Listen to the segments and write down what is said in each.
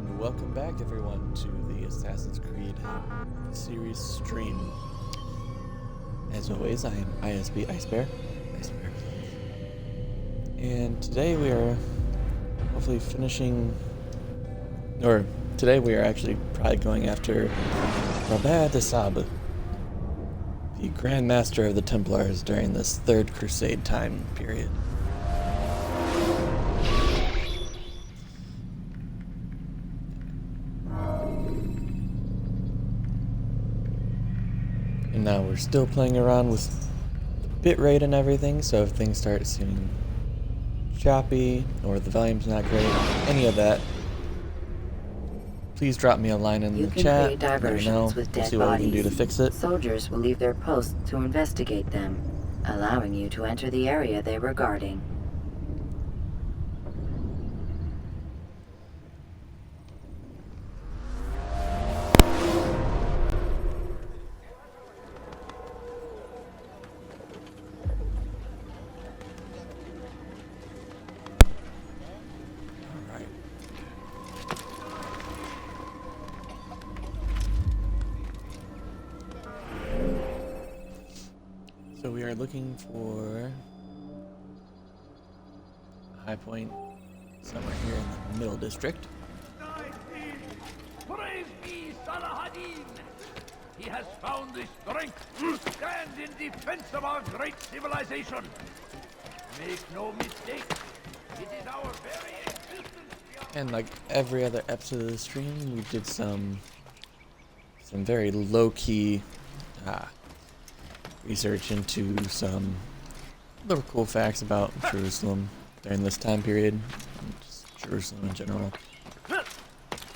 And welcome back, everyone, to the Assassin's Creed series stream. As always, I am ISB Icebear. And today we are hopefully finishing, or today we are actually probably going after Robert de Sable, the Grand Master of the Templars during this Third Crusade time period. And now we're still playing around with bitrate and everything, so if things start seeming choppy or the volume's not great, any of that, please drop me a line in the chat. Let me know. We'll see what we can do to fix it. Soldiers will leave their posts to investigate them, allowing you to enter the area they were guarding. So we are looking for a high point somewhere here in the middle district. Praise be Salahadin! He has found the strength to stand in defense of our great civilization. Make no mistake, it is our very existence. And like every other episode of the stream, we did some very low-key research into some little cool facts about Jerusalem during this time period, and just Jerusalem in general,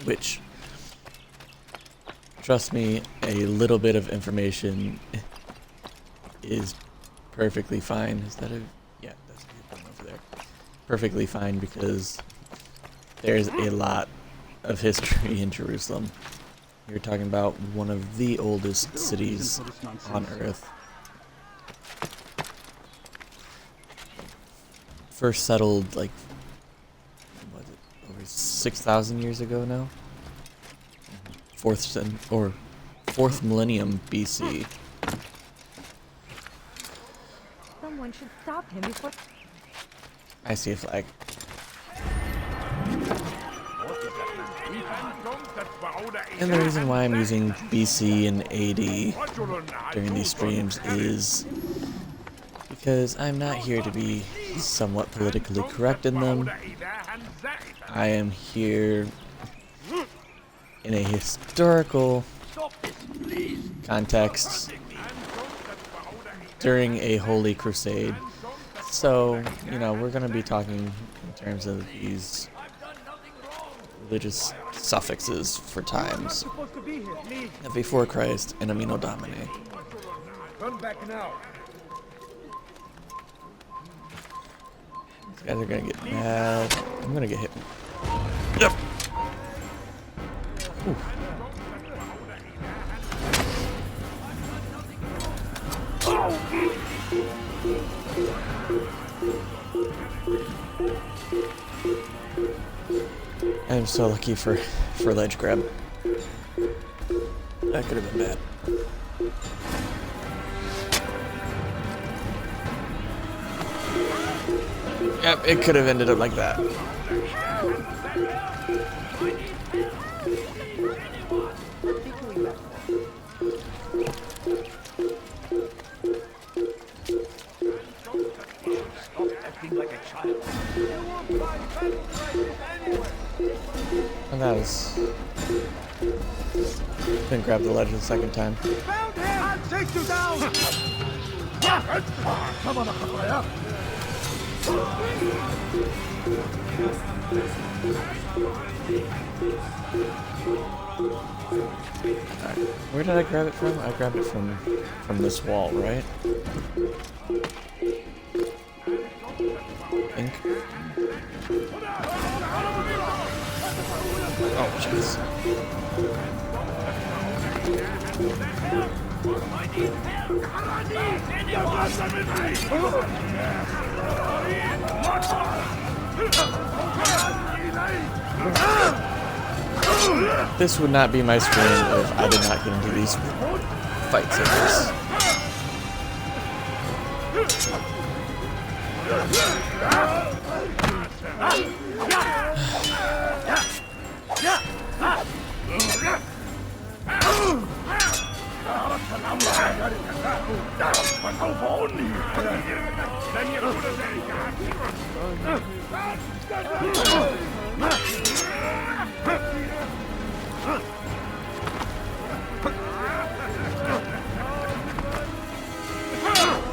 which, trust me, a little bit of information is perfectly fine. Is that a... yeah, that's a good one over there. Perfectly fine, because there's a lot of history in Jerusalem. You're talking about one of the oldest cities on Earth. First settled, like, what is it, over 6,000 years ago now? Fourth millennium BC. Someone should stop him before... I see a flag. And the reason why I'm using BC and AD during these streams is because I'm not here to be somewhat politically correct in them. I am here in a historical context during a holy crusade. So, you know, we're going to be talking in terms of these religious suffixes for times. Before Christ and Amino Domini. Come back now. These guys are gonna get mad. I'm gonna get hit. Yep. Ooh. I'm so lucky for ledge grab. That could have been bad. Yep, it could have ended up like that. And that was... couldn't grab the ledge the second time. Found him! I'll take you down! Come on, Alright, where did I grab it from? I grabbed it from this wall, right? I think. Oh, jeez. This would not be my stream if I did not get into these fights like this.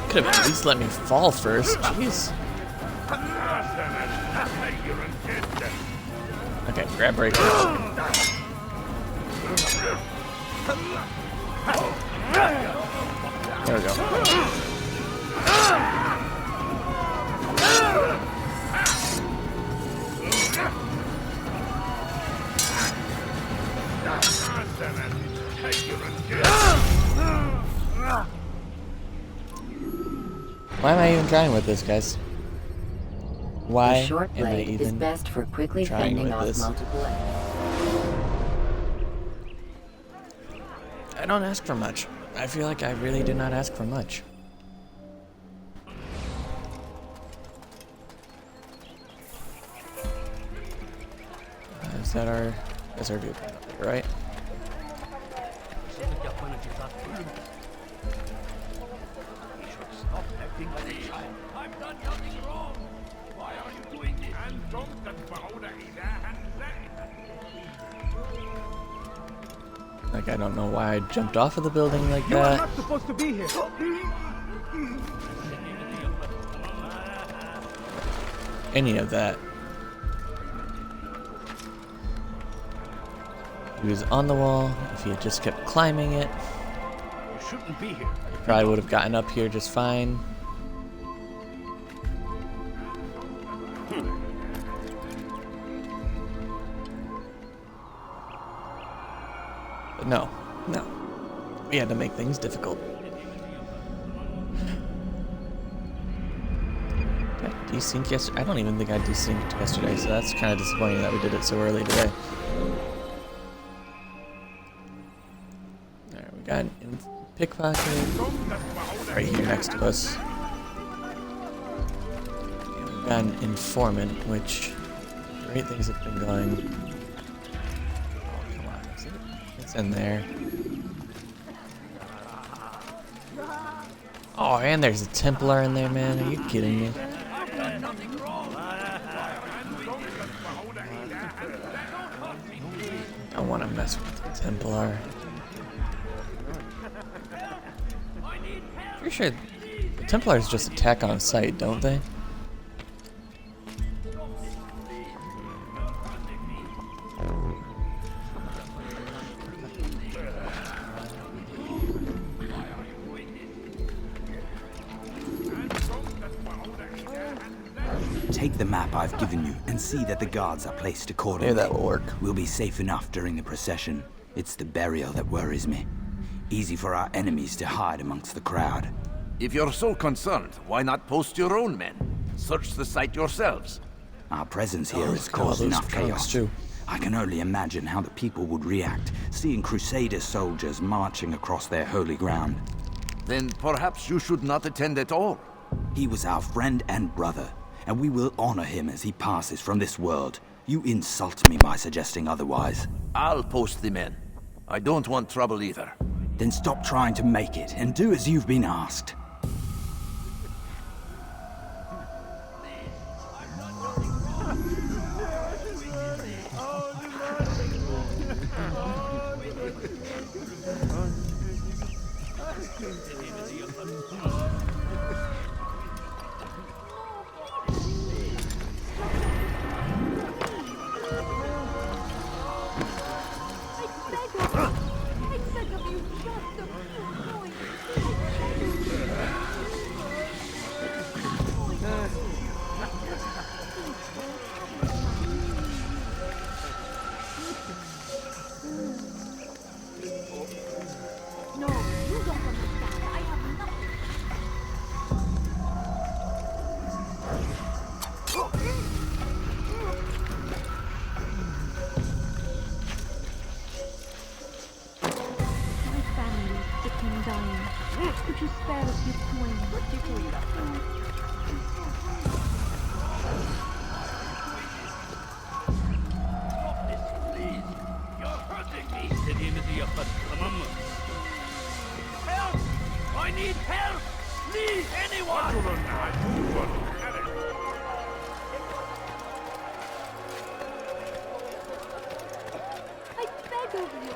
Could have at least let me fall first. Jeez. Okay, grab breaker. There we go. Why am I even trying with this, guys? Why The short am I blade is even best for quickly trying fending with off this? multiple enemies. I don't ask for much. I feel like I really did not ask for much. That's our viewpoint up there, right? Stop acting like a child. I've done nothing wrong. Why are you doing this? Like, I don't know why I jumped off of the building like You are that. not supposed to be here. Any of that. He was on the wall. If he had just kept climbing it, You shouldn't be here. probably would have gotten up here just fine. But no. We had to make things difficult. Did I desync yesterday? I don't even think I desynced yesterday, so that's kind of disappointing that we did it so early today. Alright, we got an pickpocket right here next to us. And we've got an informant, which great things have been going. Oh, come on. Is it? It's in there. Oh, and there's a Templar in there, man. Are you kidding me? I want to mess with the Templar. Pretty sure the Templars just attack on sight, don't they? Take the map I've given you and see that the guards are placed accordingly. Maybe that will work. We'll be safe enough during the procession. It's the burial that worries me. Easy for our enemies to hide amongst the crowd. If you're so concerned, why not post your own men? Search the site yourselves. Our presence here has look at all caused those enough trunks, chaos. too. I can only imagine how the people would react, seeing Crusader soldiers marching across their holy ground. Then perhaps you should not attend at all. He was our friend and brother, and we will honor him as he passes from this world. You insult me by suggesting otherwise. I'll post the men. I don't want trouble either. Then stop trying to make it and do as you've been asked. Stop this, please. You're hurting me. Help! I need help! Please, anyone! I beg of you.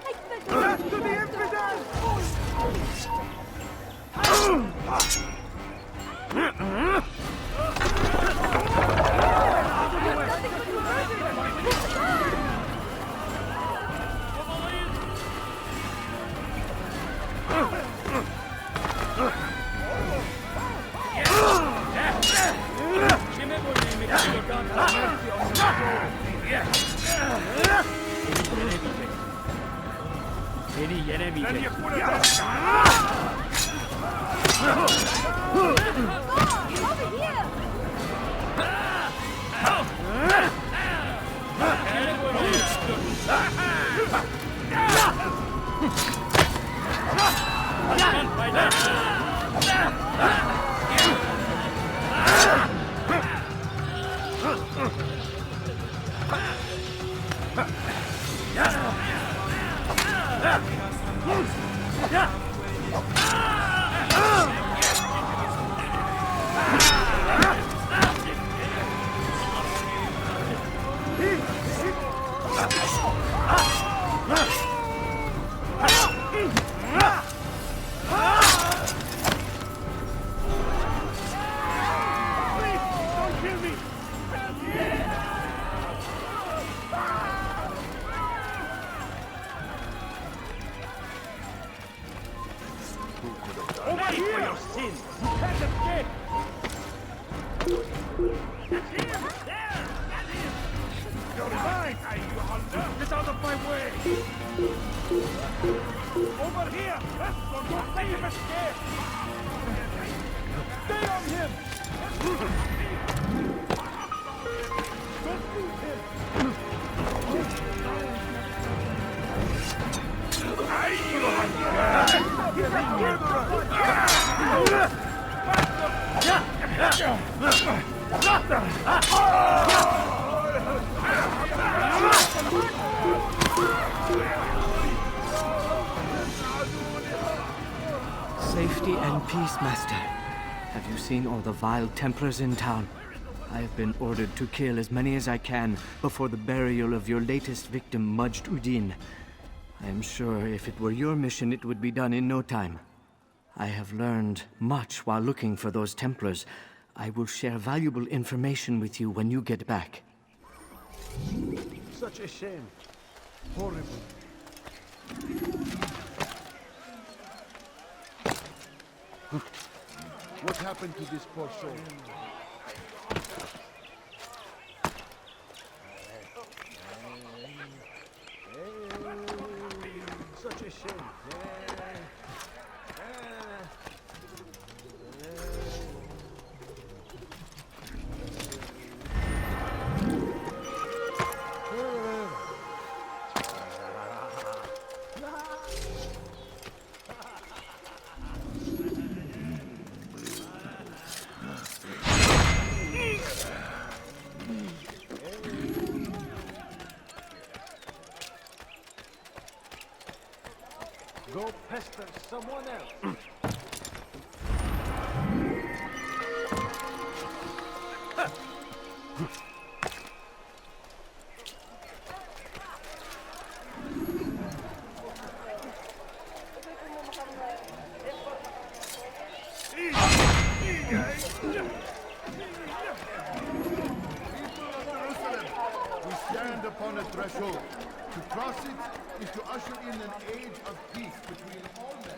I beg of you. Over here! Over here for your sins! You can't escape! That's him! There! That's him! You're mine! Get out of my way! Over here! Don't let him escape! Stay on him! Don't lose him! Safety and peace, Master. Have you seen all the vile Templars in town? I have been ordered to kill as many as I can before the burial of your latest victim, Majd Udin. I am sure if it were your mission, it would be done in no time. I have learned much while looking for those Templars. I will share valuable information with you when you get back. Such a shame. Horrible. What happened to this poor soul? Such a shame. Go pester someone else. We stand upon a threshold. To cross it is to usher in an age of peace between all men.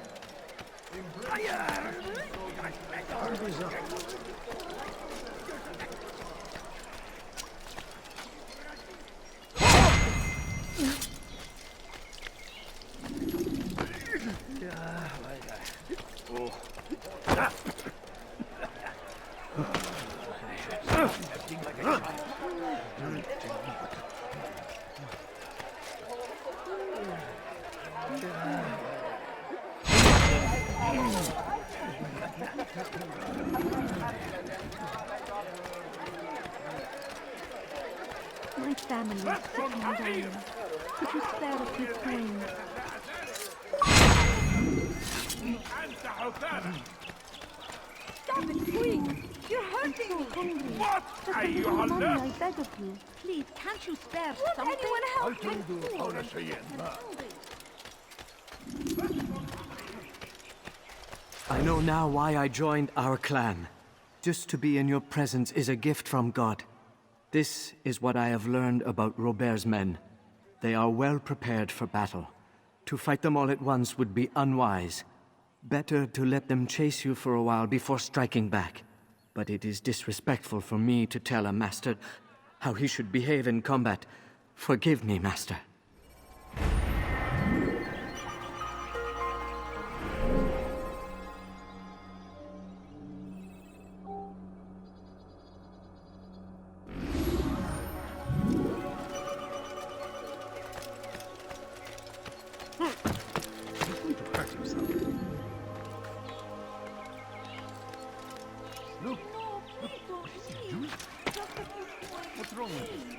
My family is sick and dying. Could you spare a few coins? Stop it, quick! You're hurting me! Hungry. What? For Are the you little on money, there? I beg of you. Please, can't you spare something? Anyone help? I'm poor and hungry. I know now why I joined our clan. Just to be in your presence is a gift from God. This is what I have learned about Robert's men. They are well prepared for battle. To fight them all at once would be unwise. Better to let them chase you for a while before striking back. But it is disrespectful for me to tell a master how he should behave in combat. Forgive me, master. What's wrong with you?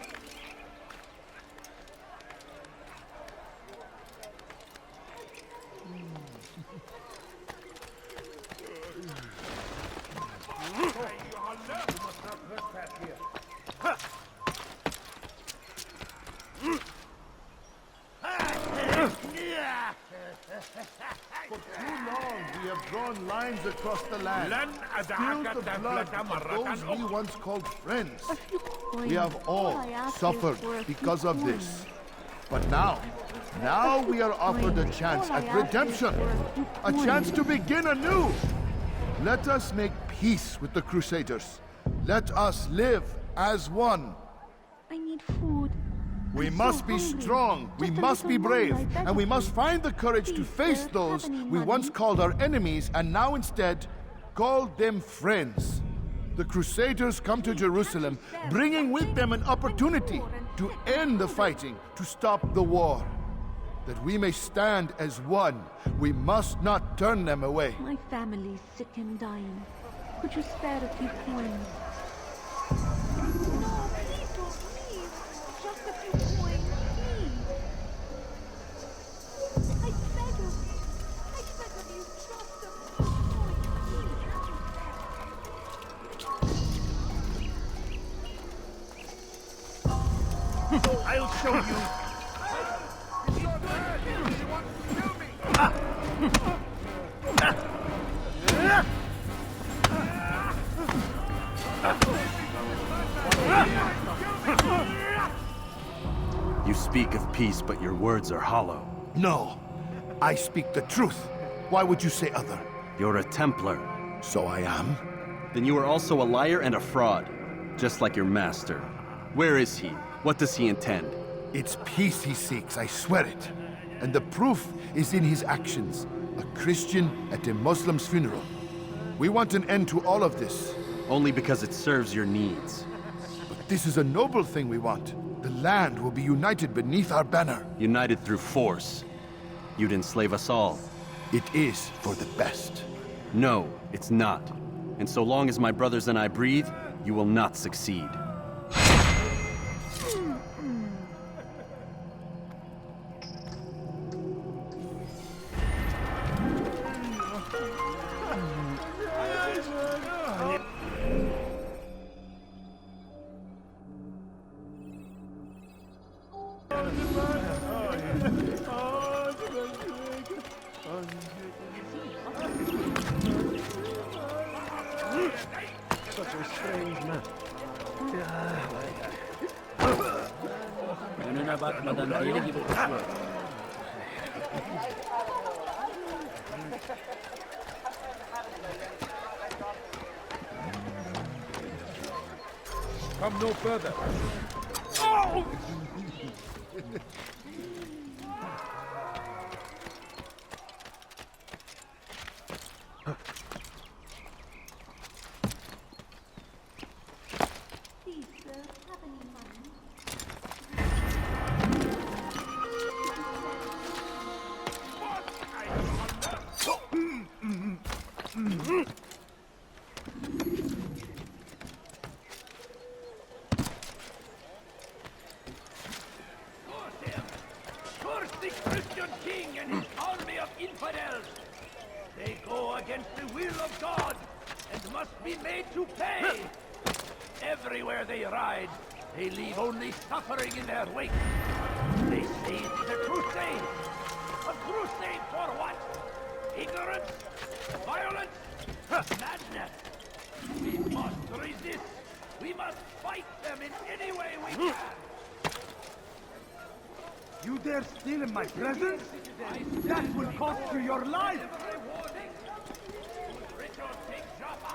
For too long, we have drawn lines across the land. Spilled the blood of those we once called friends. We have all suffered because of this. But now we are offered a chance at redemption. A chance to begin anew. Let us make peace with the Crusaders. Let us live as one. I need food. We I'm must so be hungry. strong, we Just a must be little money, brave, I beg and we of must you. find the courage to Please, face sir, those have any we money? once called our enemies and now instead call them friends. The Crusaders come to Jerusalem, bringing with them an opportunity to end the fighting, to stop the war. That we may stand as one, we must not turn them away. My family's sick and dying. Could you spare a few coins? No, please don't, please. Just a few coins, please. I beg of you. I beg of you, just a few coins, please. I'll show you. You speak of peace, but your words are hollow. No, I speak the truth. Why would you say other? You're a Templar. So I am. Then you are also a liar and a fraud, just like your master. Where is he? What does he intend? It's peace he seeks, I swear it. And the proof is in his actions. A Christian at a Muslim's funeral. We want an end to all of this. Only because it serves your needs. But this is a noble thing we want. The land will be united beneath our banner. United through force. You'd enslave us all. It is for the best. No, it's not. And so long as my brothers and I breathe, you will not succeed. Come no further. Please, sir, have any money? God and must be made to pay. Everywhere they ride, they leave only suffering in their wake. They say it's a crusade. A crusade for what? Ignorance? Violence? Madness! We must resist. We must fight them in any way we can. You dare steal in my presence? That will cost you your life! Richard, take Jaffa.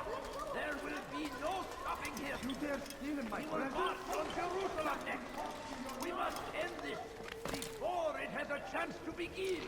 There will be no stopping him. You dare steal in my He will presence? march on Jerusalem next. We must end this before it has a chance to begin.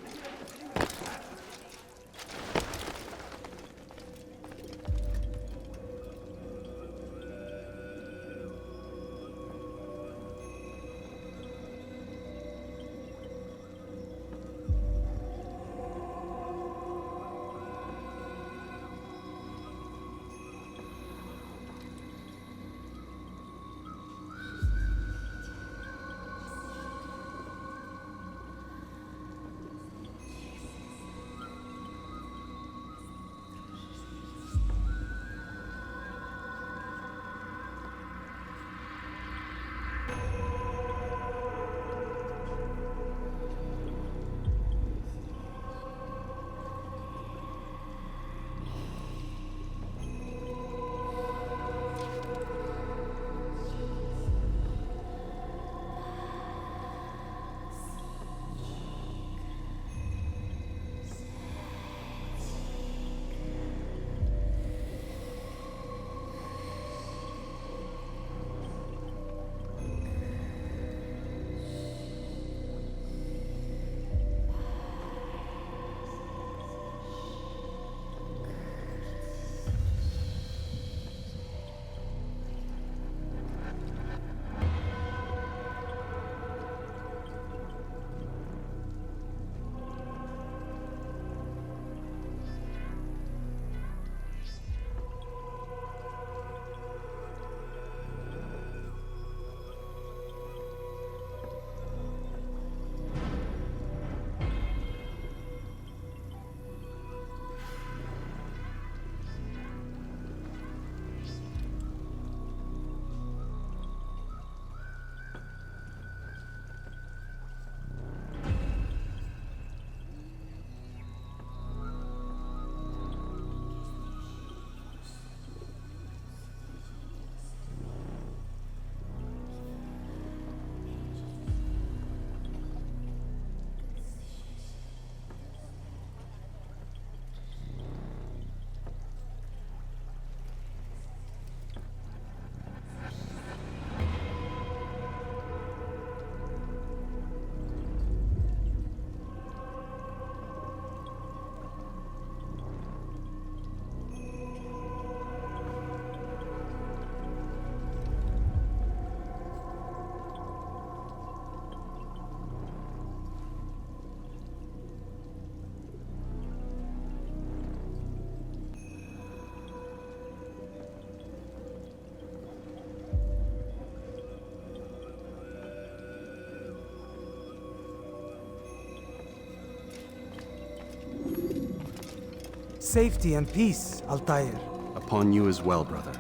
Safety and peace, Altair. Upon you as well, brother.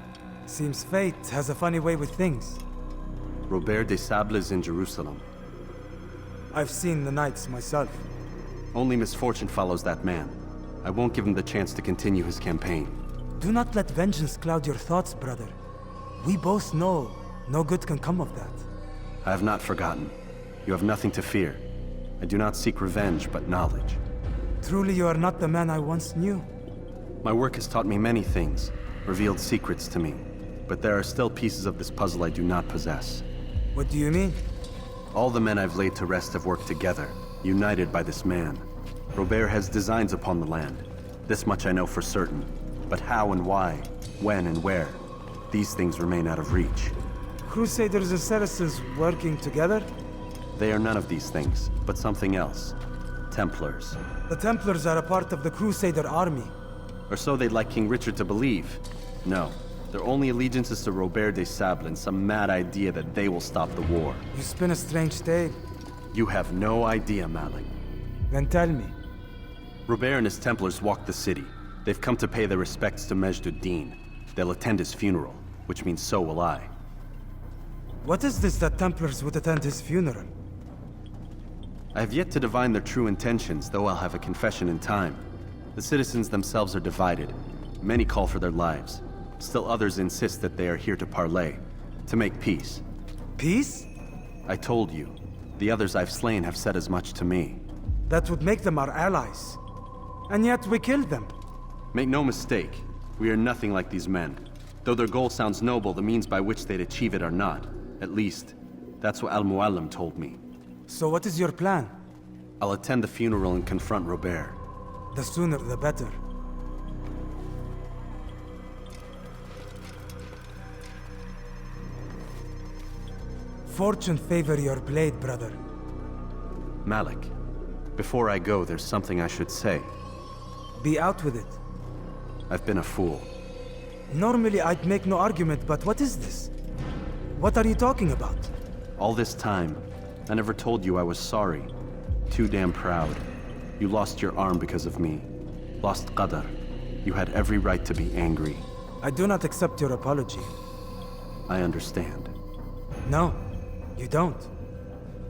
Seems fate has a funny way with things. Robert de Sable is in Jerusalem. I've seen the Knights myself. Only misfortune follows that man. I won't give him the chance to continue his campaign. Do not let vengeance cloud your thoughts, brother. We both know no good can come of that. I have not forgotten. You have nothing to fear. I do not seek revenge, but knowledge. Truly you are not the man I once knew. My work has taught me many things, revealed secrets to me. But there are still pieces of this puzzle I do not possess. What do you mean? All the men I've laid to rest have worked together, united by this man. Robert has designs upon the land. This much I know for certain. But how and why, when and where, these things remain out of reach. Crusaders and Saracens working together? They are none of these things, but something else. Templars. The Templars are a part of the Crusader army. Or so they'd like King Richard to believe. No, their only allegiance is to Robert de Sable and some mad idea that they will stop the war. You spin a strange tale. You have no idea, Malik. Then tell me. Robert and his Templars walked the city. They've come to pay their respects to Majd-ud-Din. They'll attend his funeral, which means so will I. What is this that Templars would attend his funeral? I have yet to divine their true intentions, though I'll have a confession in time. The citizens themselves are divided. Many call for their lives. Still others insist that they are here to parley, to make peace. Peace? I told you. The others I've slain have said as much to me. That would make them our allies. And yet we killed them. Make no mistake, we are nothing like these men. Though their goal sounds noble, the means by which they'd achieve it are not. At least, that's what Al-Mualim told me. So what is your plan? I'll attend the funeral and confront Robert. The sooner the better. Fortune favor your blade, brother. Malik, before I go, there's something I should say. Be out with it. I've been a fool. Normally I'd make no argument, but what is this? What are you talking about? All this time, I never told you I was sorry. Too damn proud. You lost your arm because of me. Lost Qadar. You had every right to be angry. I do not accept your apology. I understand. No, you don't.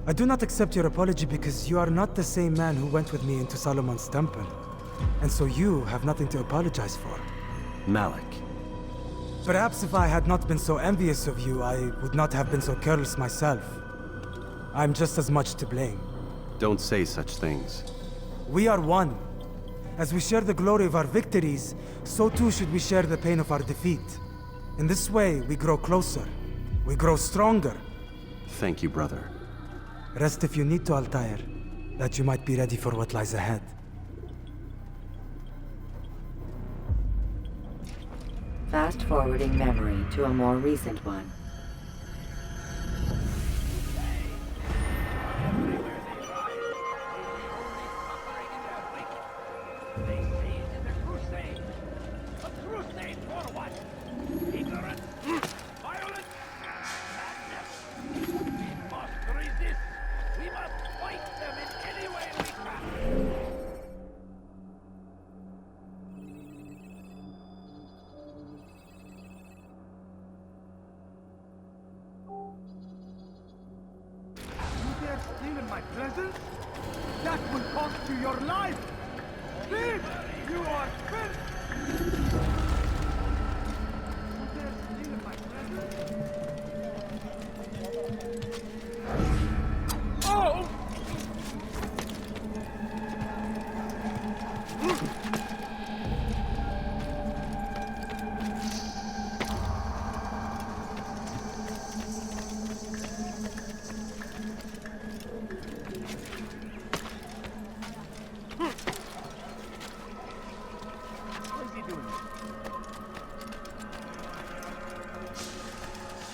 I do not accept your apology because you are not the same man who went with me into Solomon's temple. And so you have nothing to apologize for. Malik. Perhaps if I had not been so envious of you, I would not have been so careless myself. I'm just as much to blame. Don't say such things. We are one. As we share the glory of our victories, so too should we share the pain of our defeat. In this way, we grow closer. We grow stronger. Thank you, brother. Rest if you need to, Altair, that you might be ready for what lies ahead. Fast-forwarding memory to a more recent one. They say it is a crusade. A crusade for what? Ignorance, violence, madness. We must resist. We must fight them in any way we can. You dare steal in my presence? That will cost you your life! Thief! You are fit! You dare steal in my presence? Oh!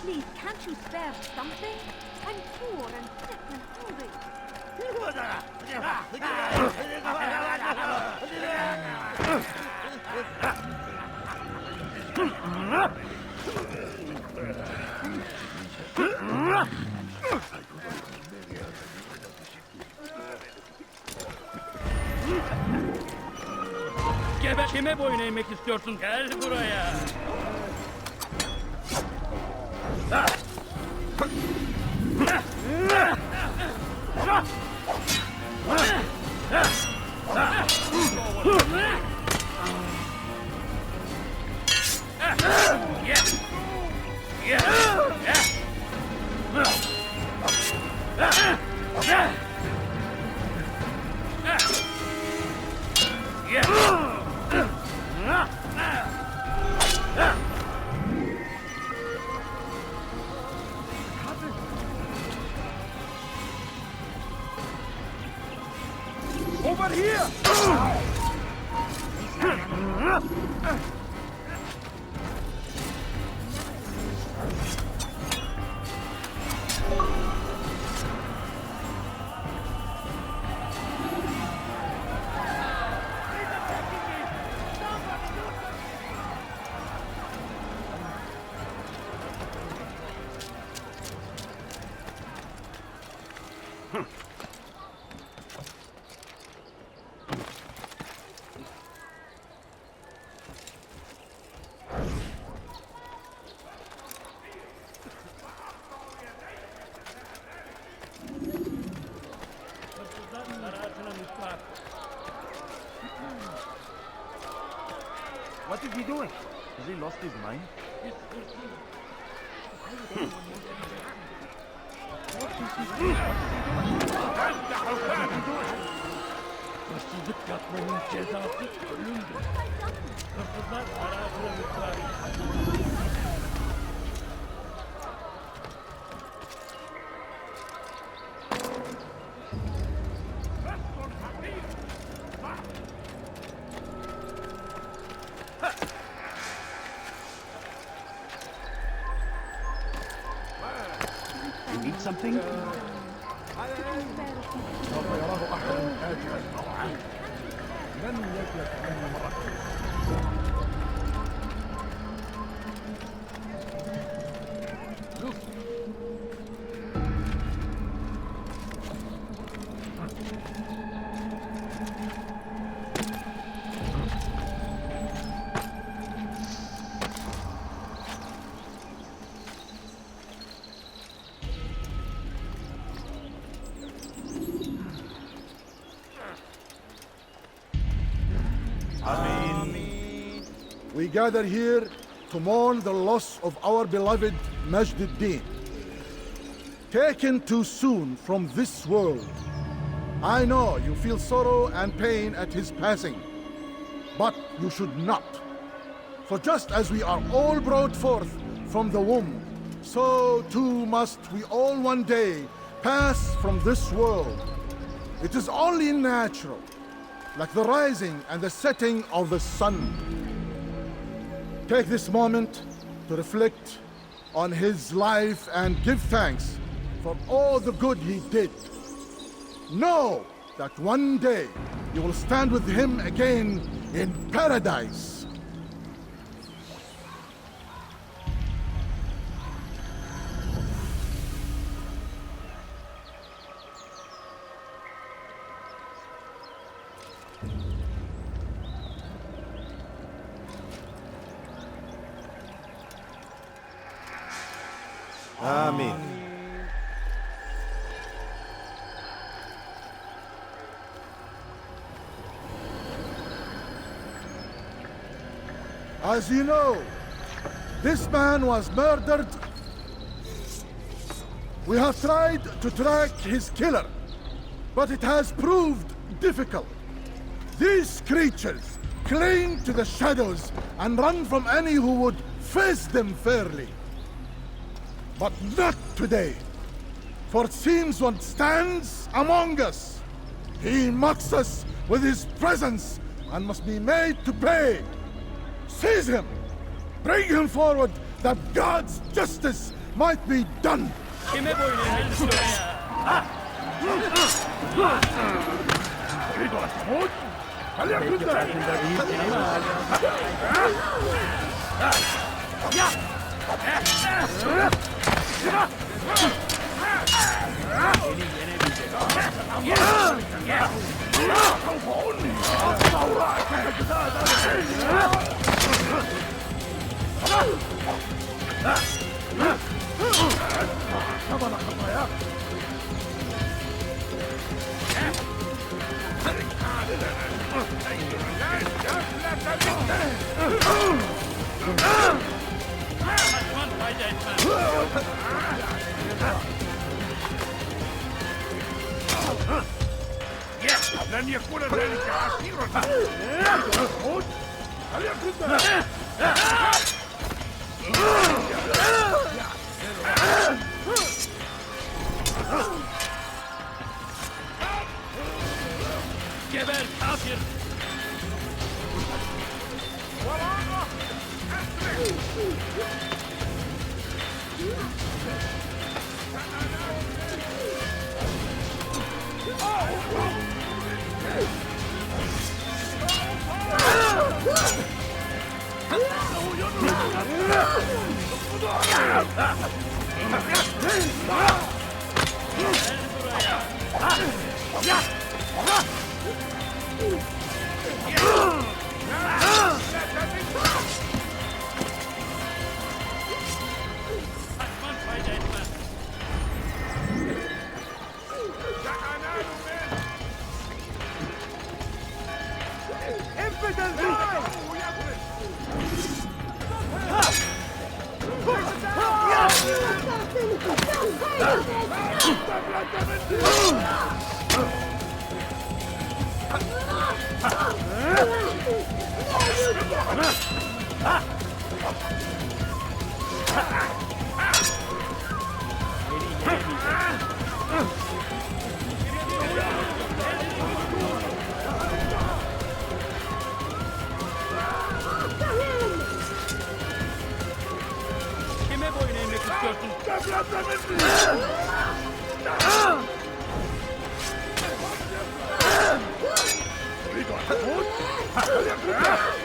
Please, can't you spare something? I'm poor and sick and hungry. Kime boyun eğmek istiyorsun? Gel buraya. Over here! is he doing? Has he lost his mind? You need something? سوف يراه أحد آجلا أو عاجلا لن يفلت منه مرة. We gather here to mourn the loss of our beloved Majd ad-Din. Taken too soon from this world. I know you feel sorrow and pain at his passing, but you should not. For just as we are all brought forth from the womb, so too must we all one day pass from this world. It is only natural, like the rising and the setting of the sun. Take this moment to reflect on his life and give thanks for all the good he did. Know that one day you will stand with him again in paradise. Amen. As you know, this man was murdered. We have tried to track his killer, but it has proved difficult. These creatures cling to the shadows and run from any who would face them fairly. But not today, for it seems one stands among us. He mocks us with his presence and must be made to pay. Seize him! Bring him forward that God's justice might be done! لن يكون ذلك عسيرا. هل يكون جبل كافر. Kime boyun eğmek istiyorsun?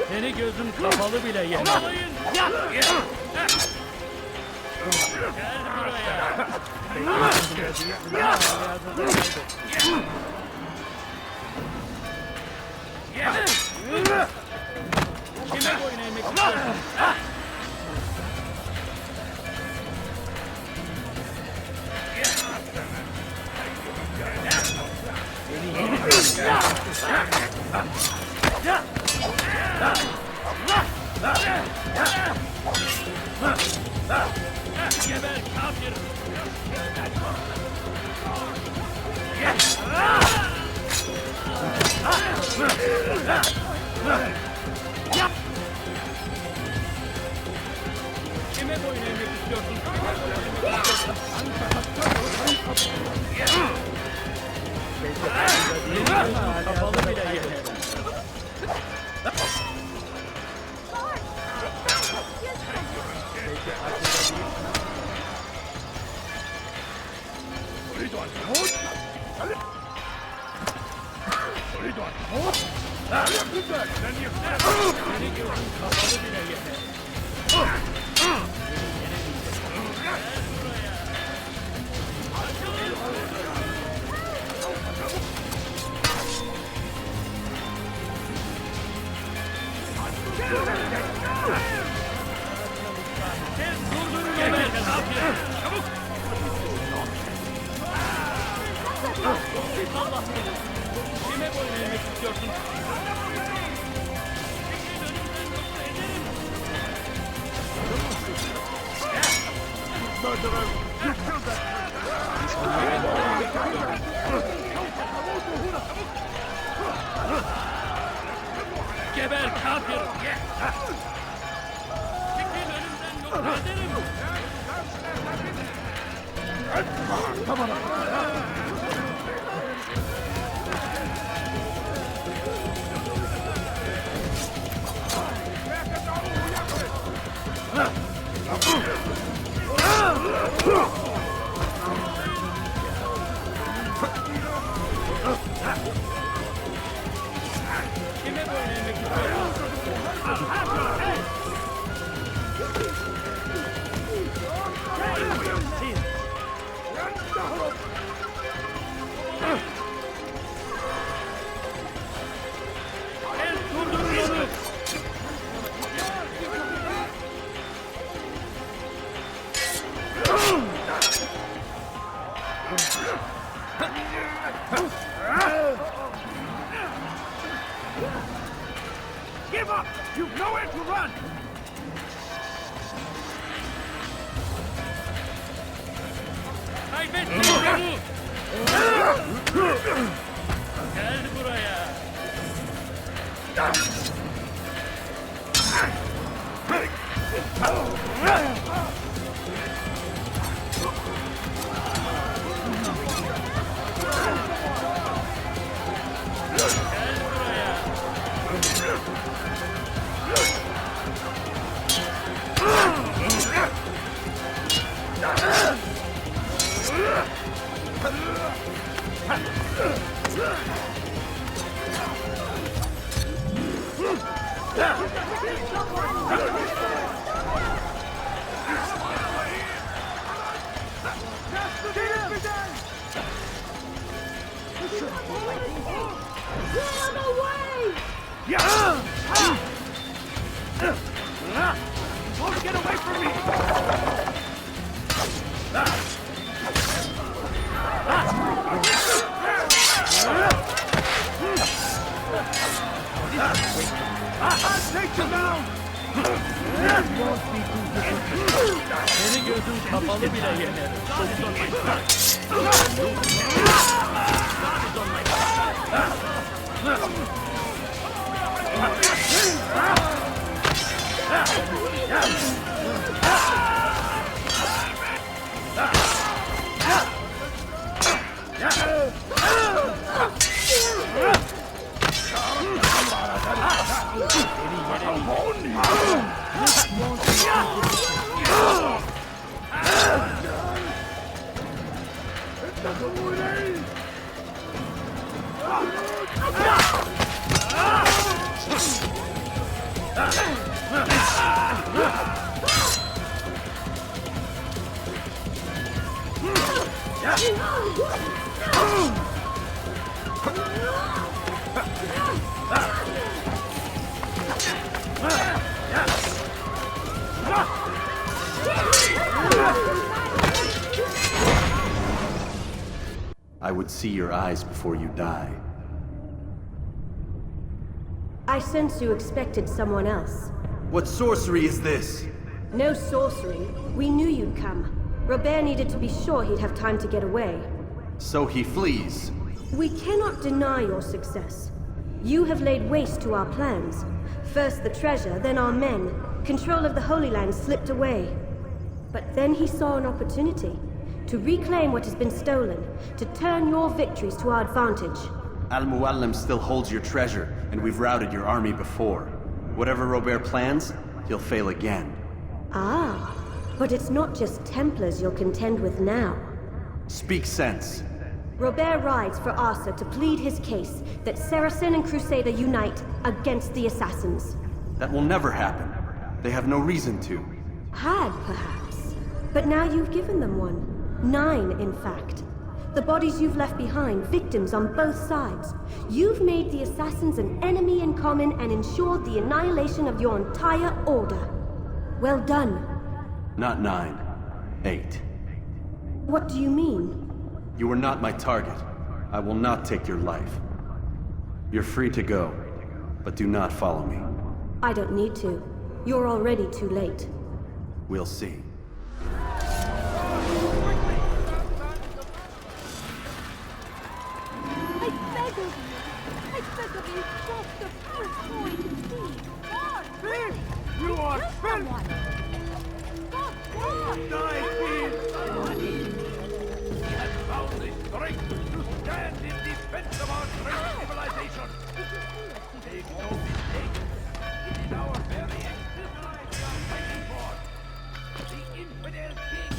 Seni gözüm kapalı bile yener. Gel buraya. Kime boyun eğmek istiyorsun? Geber kafir! Kime boyun eğmek istiyorsun? Kapalı bile yener. Kime boyun eğmek istiyorsun? Geber kafir! Çekil önümden yok ederim! Kime boyun eğmek istiyorsun? Durdurun onu! Give up! You've nowhere to run! Kaybettin onu! Gel buraya! Get away from me! Take him down! Seni gözün kapalı bile yener. I would see your eyes before you die. I sense you expected someone else. What sorcery is this? No sorcery. We knew you'd come. Robert needed to be sure he'd have time to get away. So he flees. We cannot deny your success. You have laid waste to our plans. First the treasure, then our men. Control of the Holy Land slipped away. But then he saw an opportunity to reclaim what has been stolen, to turn your victories to our advantage. Al-Mualim still holds your treasure, and we've routed your army before. Whatever Robert plans, he'll fail again. Ah, but it's not just Templars you'll contend with now. Speak sense. Robert rides for Arsa to plead his case that Saracen and Crusader unite against the Assassins. That will never happen. They have no reason to. Had, perhaps. But now you've given them one. 9, in fact. The bodies you've left behind, victims on both sides. You've made the Assassins an enemy in common and ensured the annihilation of your entire order. Well done. Not 9. 8. What do you mean? You are not my target. I will not take your life. You're free to go, but do not follow me. I don't need to. You're already too late. We'll see. I beg of you, just the first boy to see. God, Thief! You are someone. God, God! Die, thief! He has found the strength to stand in defense of our great civilization. Make no mistake, it is our very existence we are fighting for. The infidel king,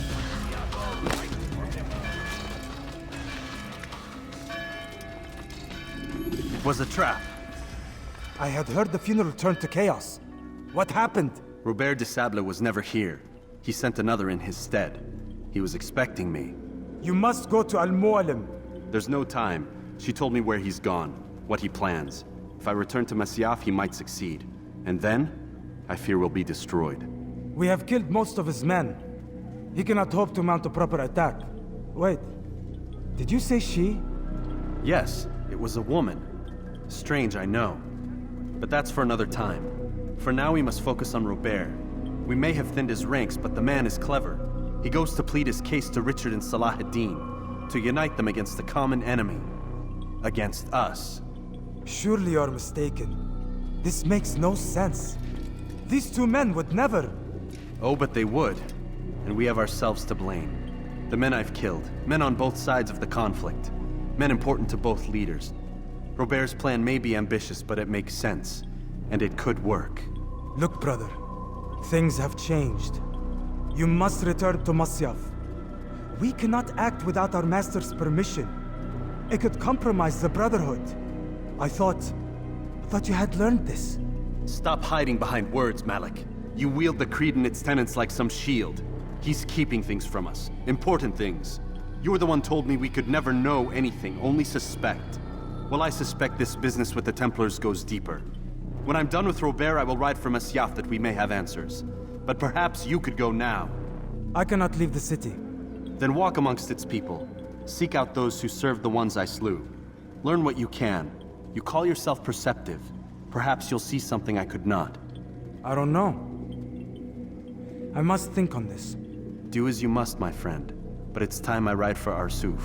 we are all fighting for him. It was a trap. I had heard the funeral turned to chaos. What happened? Robert de Sable was never here. He sent another in his stead. He was expecting me. You must go to Al-Mualim. There's no time. She told me where he's gone, what he plans. If I return to Masyaf, he might succeed. And then, I fear we'll be destroyed. We have killed most of his men. He cannot hope to mount a proper attack. Wait, did you say she? Yes, it was a woman. Strange, I know. But that's for another time. For now, we must focus on Robert. We may have thinned his ranks, but the man is clever. He goes to plead his case to Richard and Salah ad-Din, to unite them against the common enemy. Against us. Surely you're mistaken. This makes no sense. These two men would never... Oh, but they would. And we have ourselves to blame. The men I've killed, men on both sides of the conflict. Men important to both leaders. Robert's plan may be ambitious, but it makes sense. And it could work. Look, brother. Things have changed. You must return to Masyaf. We cannot act without our master's permission. It could compromise the Brotherhood. I thought you had learned this. Stop hiding behind words, Malik. You wield the creed and its tenets like some shield. He's keeping things from us. Important things. You were the one told me we could never know anything, only suspect. Well, I suspect this business with the Templars goes deeper. When I'm done with Robert, I will ride for Masyaf that we may have answers. But perhaps you could go now. I cannot leave the city. Then walk amongst its people. Seek out those who served the ones I slew. Learn what you can. You call yourself perceptive. Perhaps you'll see something I could not. I don't know. I must think on this. Do as you must, my friend. But it's time I ride for Arsuf.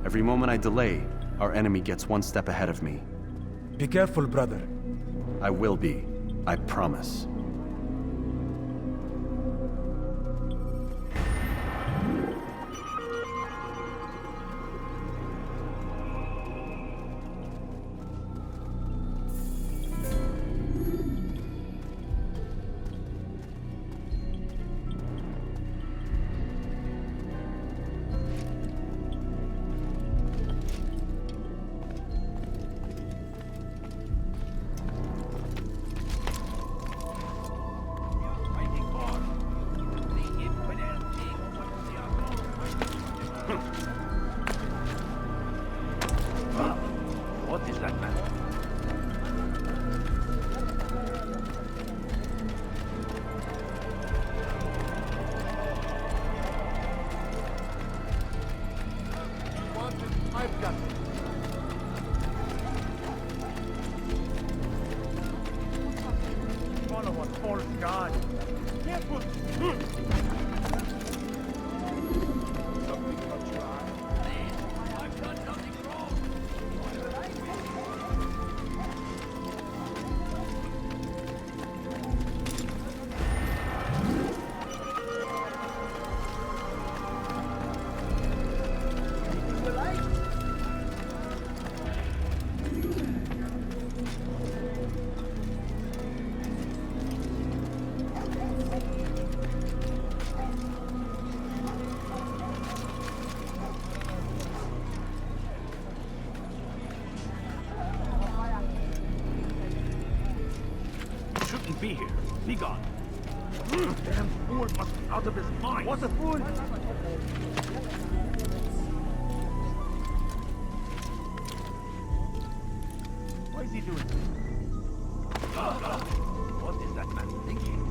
Every moment I delay, our enemy gets one step ahead of me. Be careful, brother. I will be. I promise. I've got it. Follow a false god. Careful! Something caught your eye. I've done nothing wrong. Shouldn't be here. Be gone. Damn fool must be out of his mind. What's a fool? What is he doing? What is that man thinking?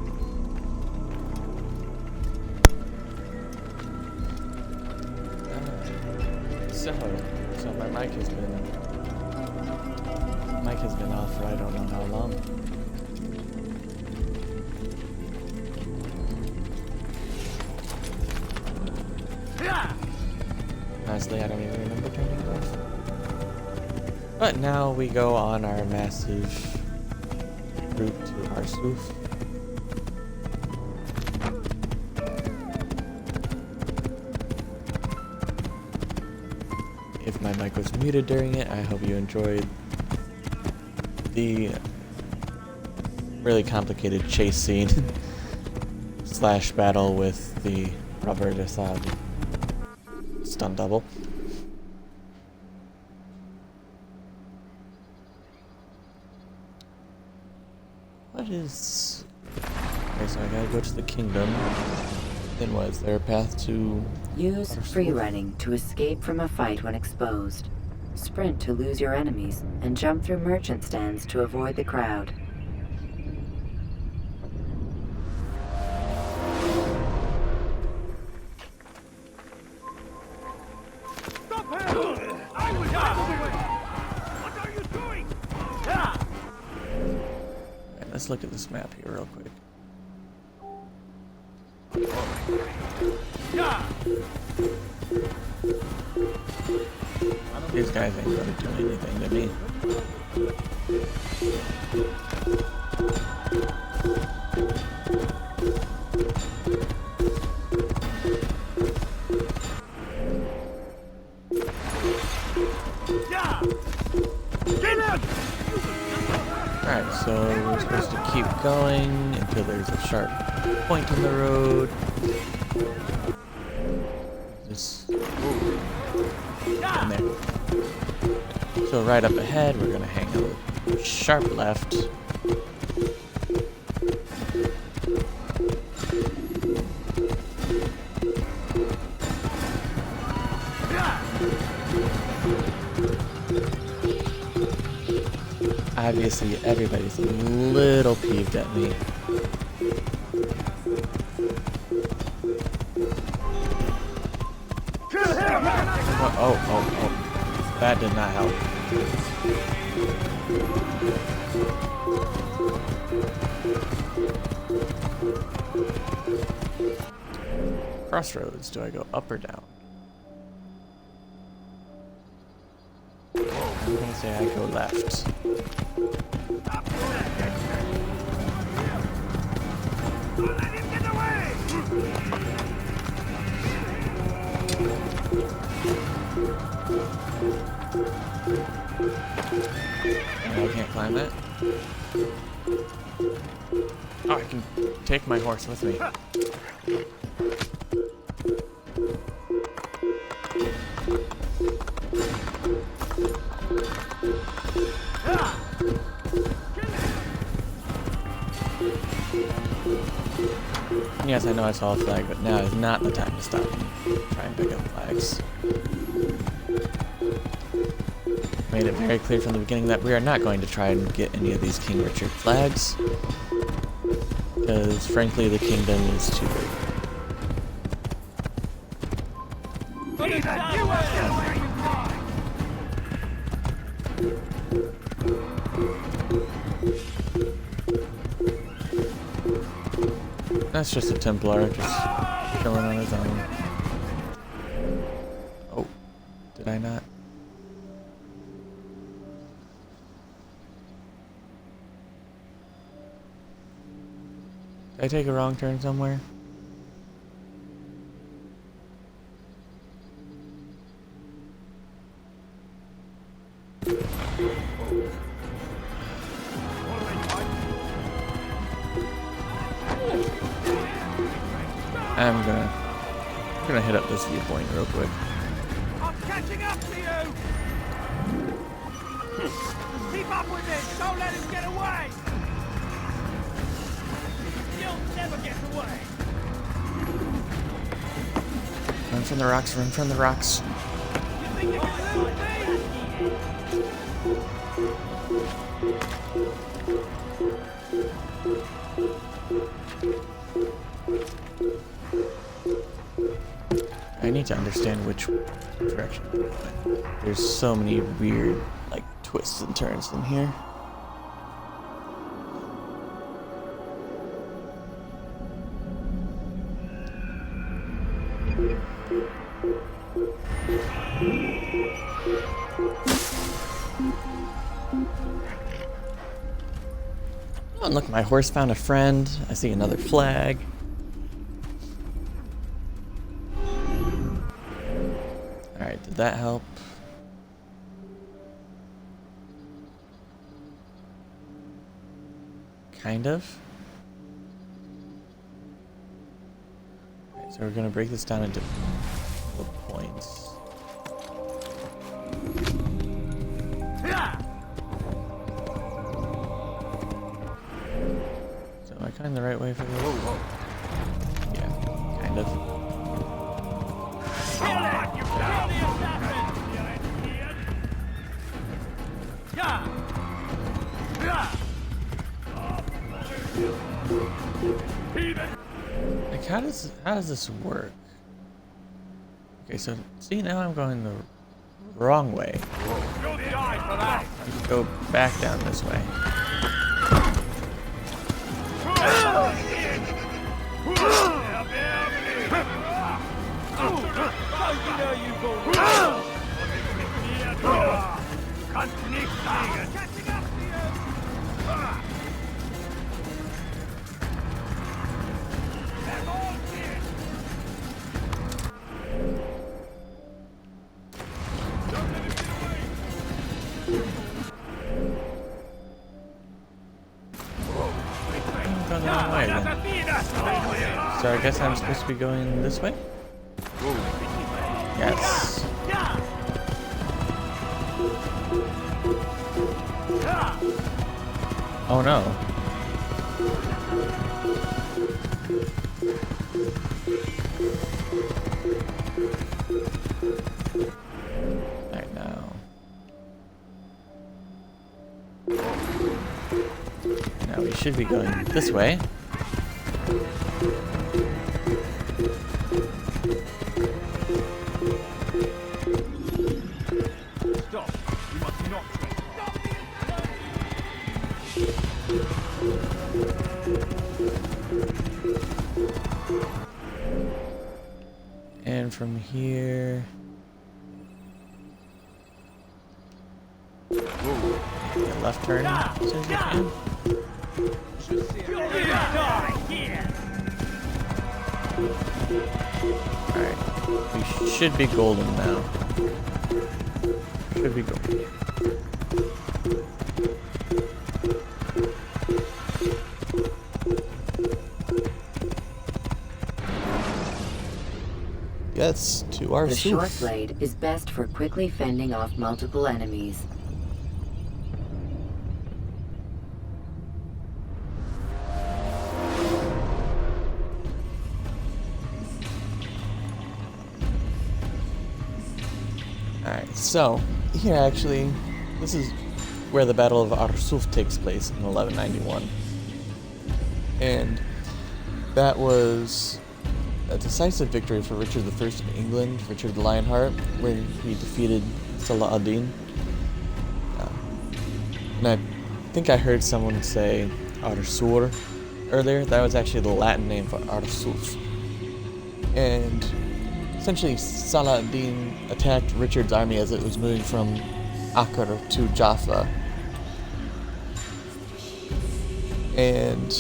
So my mic has been off for I don't know how long. Honestly, I don't even remember turning it off. But now we go on our massive route to Arsuf. If my mic was muted during it, I hope you enjoyed the really complicated chase scene slash battle with the Robert Assad stunt double. What is... Okay, so I gotta go to the kingdom. Then what, is there a path to... Use free running to escape from a fight when exposed. Sprint to lose your enemies, and jump through merchant stands to avoid the crowd. Let's look at this map here real quick. These guys ain't gonna do anything to me. Alright, so we're supposed to keep going until there's a sharp point in the road. This. And there. So right up ahead, we're gonna hang a sharp left. Obviously, everybody's a little peeved at me. Oh. That did not help. Crossroads, do I go up or down? I'm gonna say I go left. Let him get away! I can't climb that. Oh, I can take my horse with me. Yes, I know I saw a flag, but now is not the time to stop and try and pick up flags. Made it very clear from the beginning that we are not going to try and get any of these King Richard flags, because frankly the kingdom is too big. That's just a Templar, just chilling on his own. Oh, did I not? Did I take a wrong turn somewhere? I'm gonna hit up this viewpoint real quick. I'm catching up to you! Keep up with this! Don't let him get away! You'll never get away! Run from the rocks, run from the rocks. You think you can lose me? I need to understand which direction I'm going. There's so many weird, like, twists and turns in here. Oh, and look, my horse found a friend. I see another flag. Alright, did that help? Kind of. Alright, so we're gonna break this down into little points. So am I going the right way for this? Yeah, kind of. Like, how does this work? Okay, so see, now I'm going the wrong way. I should go back down this way. So I guess I'm supposed to be going this way? Yes. Oh no. Right now. Now we should be going this way. And from here, a left turn as soon as you can. Alright, we should be golden now. Should be golden. Yes, to our The soup. short blade is best for quickly fending off multiple enemies. Alright, so here actually, this is where the Battle of Arsuf takes place in 1191. And that was a decisive victory for Richard I of England, Richard the Lionheart, where he defeated Salah ad-Din. And I think I heard someone say Arsur, earlier, that was actually the Latin name for Arsus. And essentially, Salah ad-Din attacked Richard's army as it was moving from Acre to Jaffa. And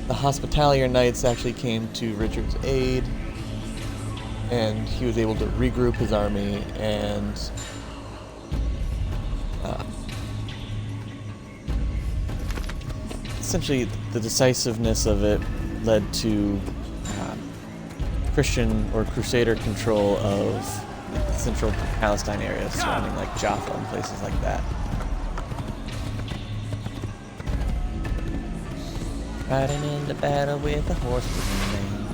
the Hospitalier Knights actually came to Richard's aid, and he was able to regroup his army and essentially the decisiveness of it led to Christian or Crusader control of the central Palestine area surrounding like Jaffa and places like that. Riding into battle with a horse with a name.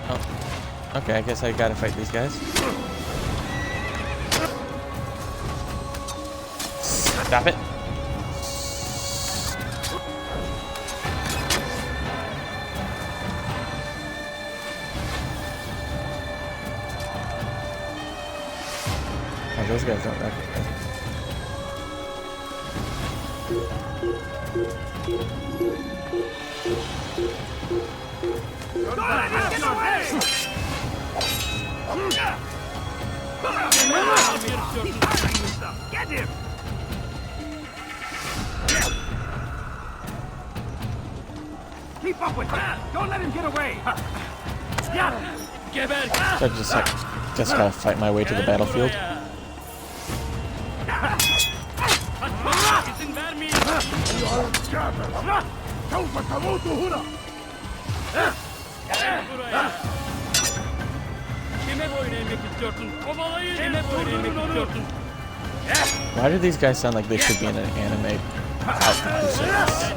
Oh. Okay, I guess I gotta fight these guys. Stop it. Oh, those guys don't recognize me. Get him! Keep up with him! Don't let him get away! So I just gotta fight my way to the battlefield. Why do these guys sound like they should be in an anime out for Crusaders?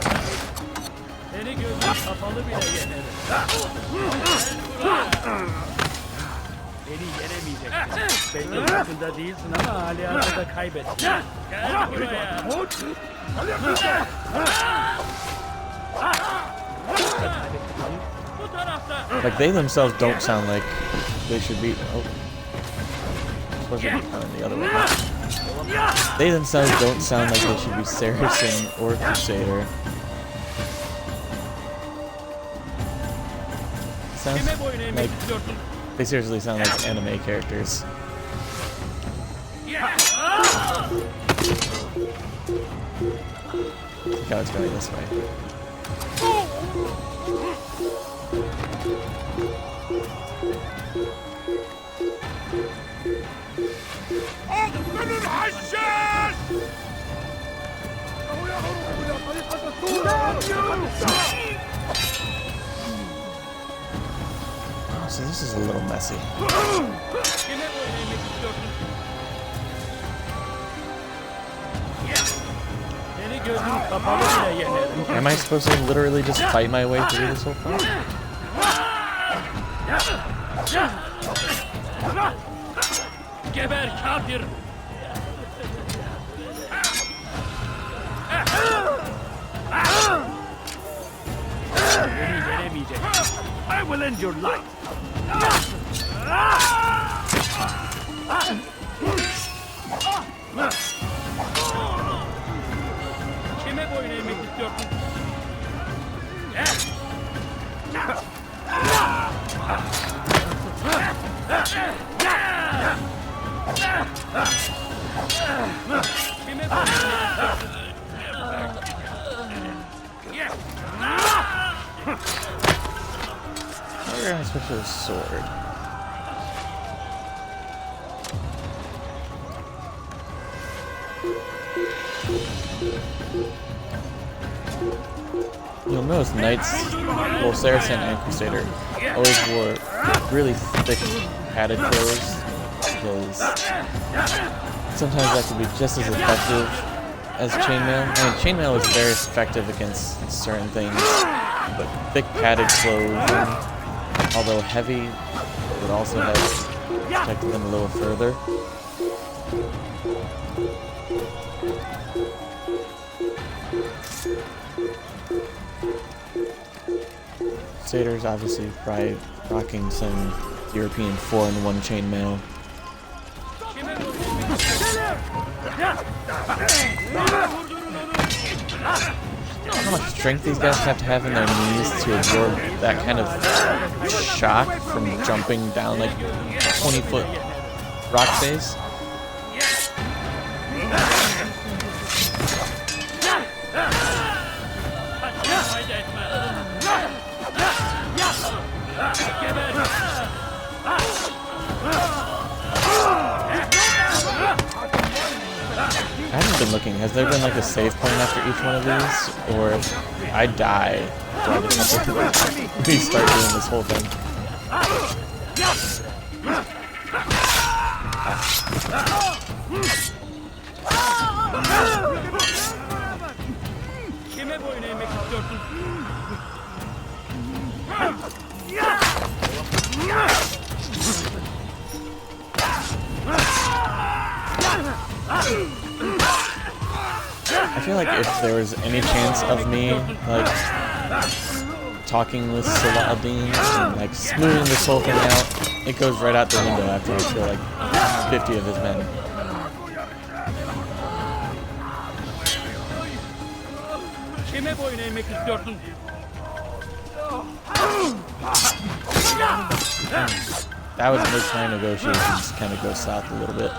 Like they themselves don't sound like they should be. Oh, supposed to be coming the other way. They themselves don't sound like they should be Saracen or Crusader. Sounds like they seriously sound like anime characters. I think I was going this way. So this is a little messy. Am I supposed to literally just fight my way through this whole part? Geber kafir! I will end your life. Kime boyun eğmek istiyorsun? Kime boyun We're gonna switch to a sword. You'll notice knights, both Saracen and Crusader, always wore really thick padded clothes because sometimes that could be just as effective as chainmail. I mean, chainmail is very effective against certain things, but thick padded clothing, although heavy, would also have protected them a little further. Crusaders obviously probably rocking some European 4-in-1 chainmail. I don't know how much strength these guys have to have in their knees to absorb that kind of shock from jumping down like a 20-foot rock face. I haven't been looking. Has there been like a save point after each one of these? Or if I die, do I just have to restart doing this whole thing? I feel like if there was any chance of me, like, talking with Saladin and, like, smoothing this whole thing out, it goes right out the window after I kill, like, 50 of his men. That was makes my negotiations kind of go south a little bit.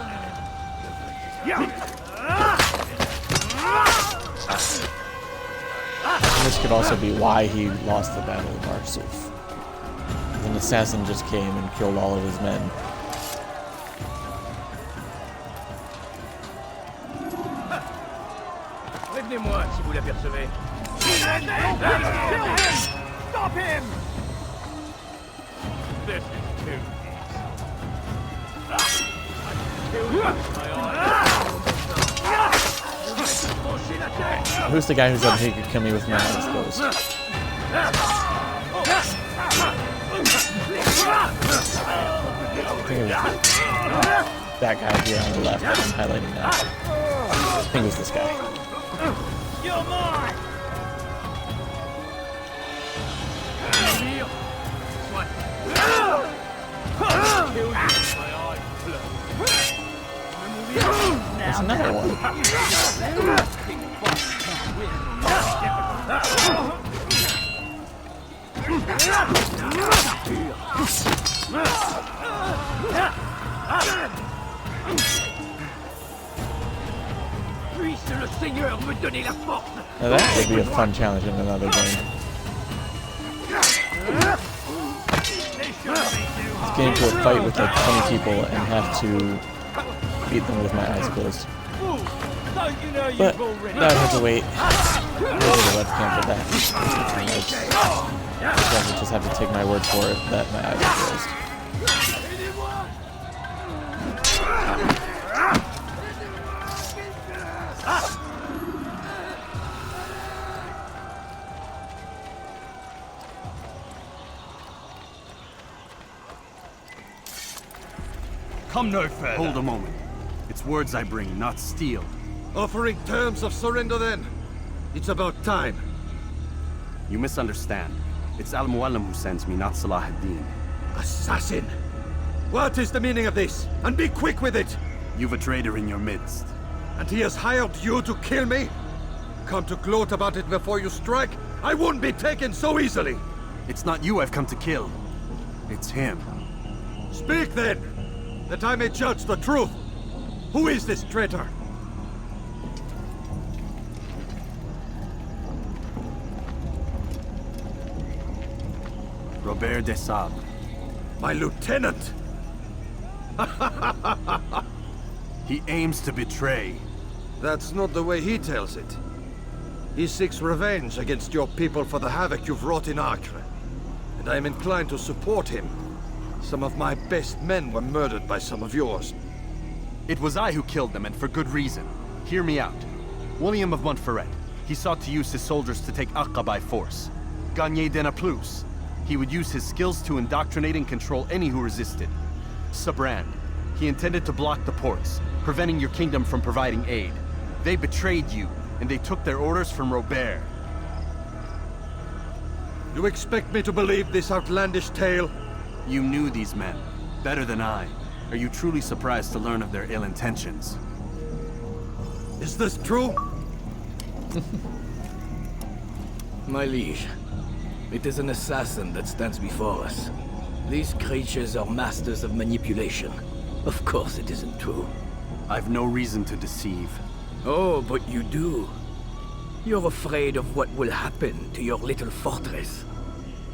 And this could also be why he lost the Battle of Arsuf. An assassin just came and killed all of his men. Prévenez-moi si vous l'apercevez. Stop him! This is too Who's the guy who said he could kill me with my eyes closed? I think it was that guy here on the left that I'm highlighting now. I think it was this guy. You're mine! There's another one. Puisse le Seigneur me donner la force! Now that would be a fun challenge in another game. Let's get into a fight with like 20 people and have to beat them with my eyes closed. But I would have to wait until the webcam for that. I would just have to take my word for it that my eyes are closed. Come no further. Hold a moment. It's words I bring, not steel. Offering terms of surrender then. It's about time. You misunderstand. It's Al-Mualim who sends me, not Salah ad-Din. Assassin! What is the meaning of this? And be quick with it! You've a traitor in your midst. And he has hired you to kill me? Come to gloat about it before you strike? I won't be taken so easily! It's not you I've come to kill. It's him. Speak then! That I may judge the truth! Who is this traitor? Robert de Sable. My lieutenant! He aims to betray. That's not the way he tells it. He seeks revenge against your people for the havoc you've wrought in Acre. And I am inclined to support him. Some of my best men were murdered by some of yours. It was I who killed them, and for good reason. Hear me out. William of Montferrat. He sought to use his soldiers to take Acre by force. Gagné de Naplouse. He would use his skills to indoctrinate and control any who resisted. Sabrand. He intended to block the ports, preventing your kingdom from providing aid. They betrayed you, and they took their orders from Robert. You expect me to believe this outlandish tale? You knew these men, better than I. Are you truly surprised to learn of their ill intentions? Is this true? My liege, it is an assassin that stands before us. These creatures are masters of manipulation. Of course it isn't true. I've no reason to deceive. Oh, but you do. You're afraid of what will happen to your little fortress.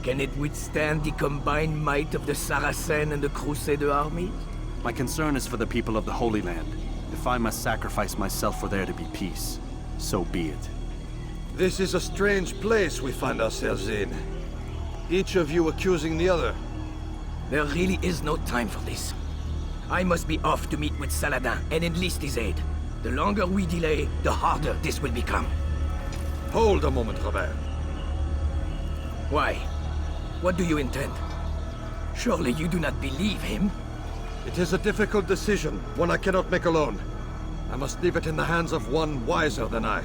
Can it withstand the combined might of the Saracen and the Crusader armies? My concern is for the people of the Holy Land. If I must sacrifice myself for there to be peace, so be it. This is a strange place we find ourselves in. Each of you accusing the other. There really is no time for this. I must be off to meet with Saladin and enlist his aid. The longer we delay, the harder this will become. Hold a moment, Robert. Why? What do you intend? Surely you do not believe him? It is a difficult decision, one I cannot make alone. I must leave it in the hands of one wiser than I.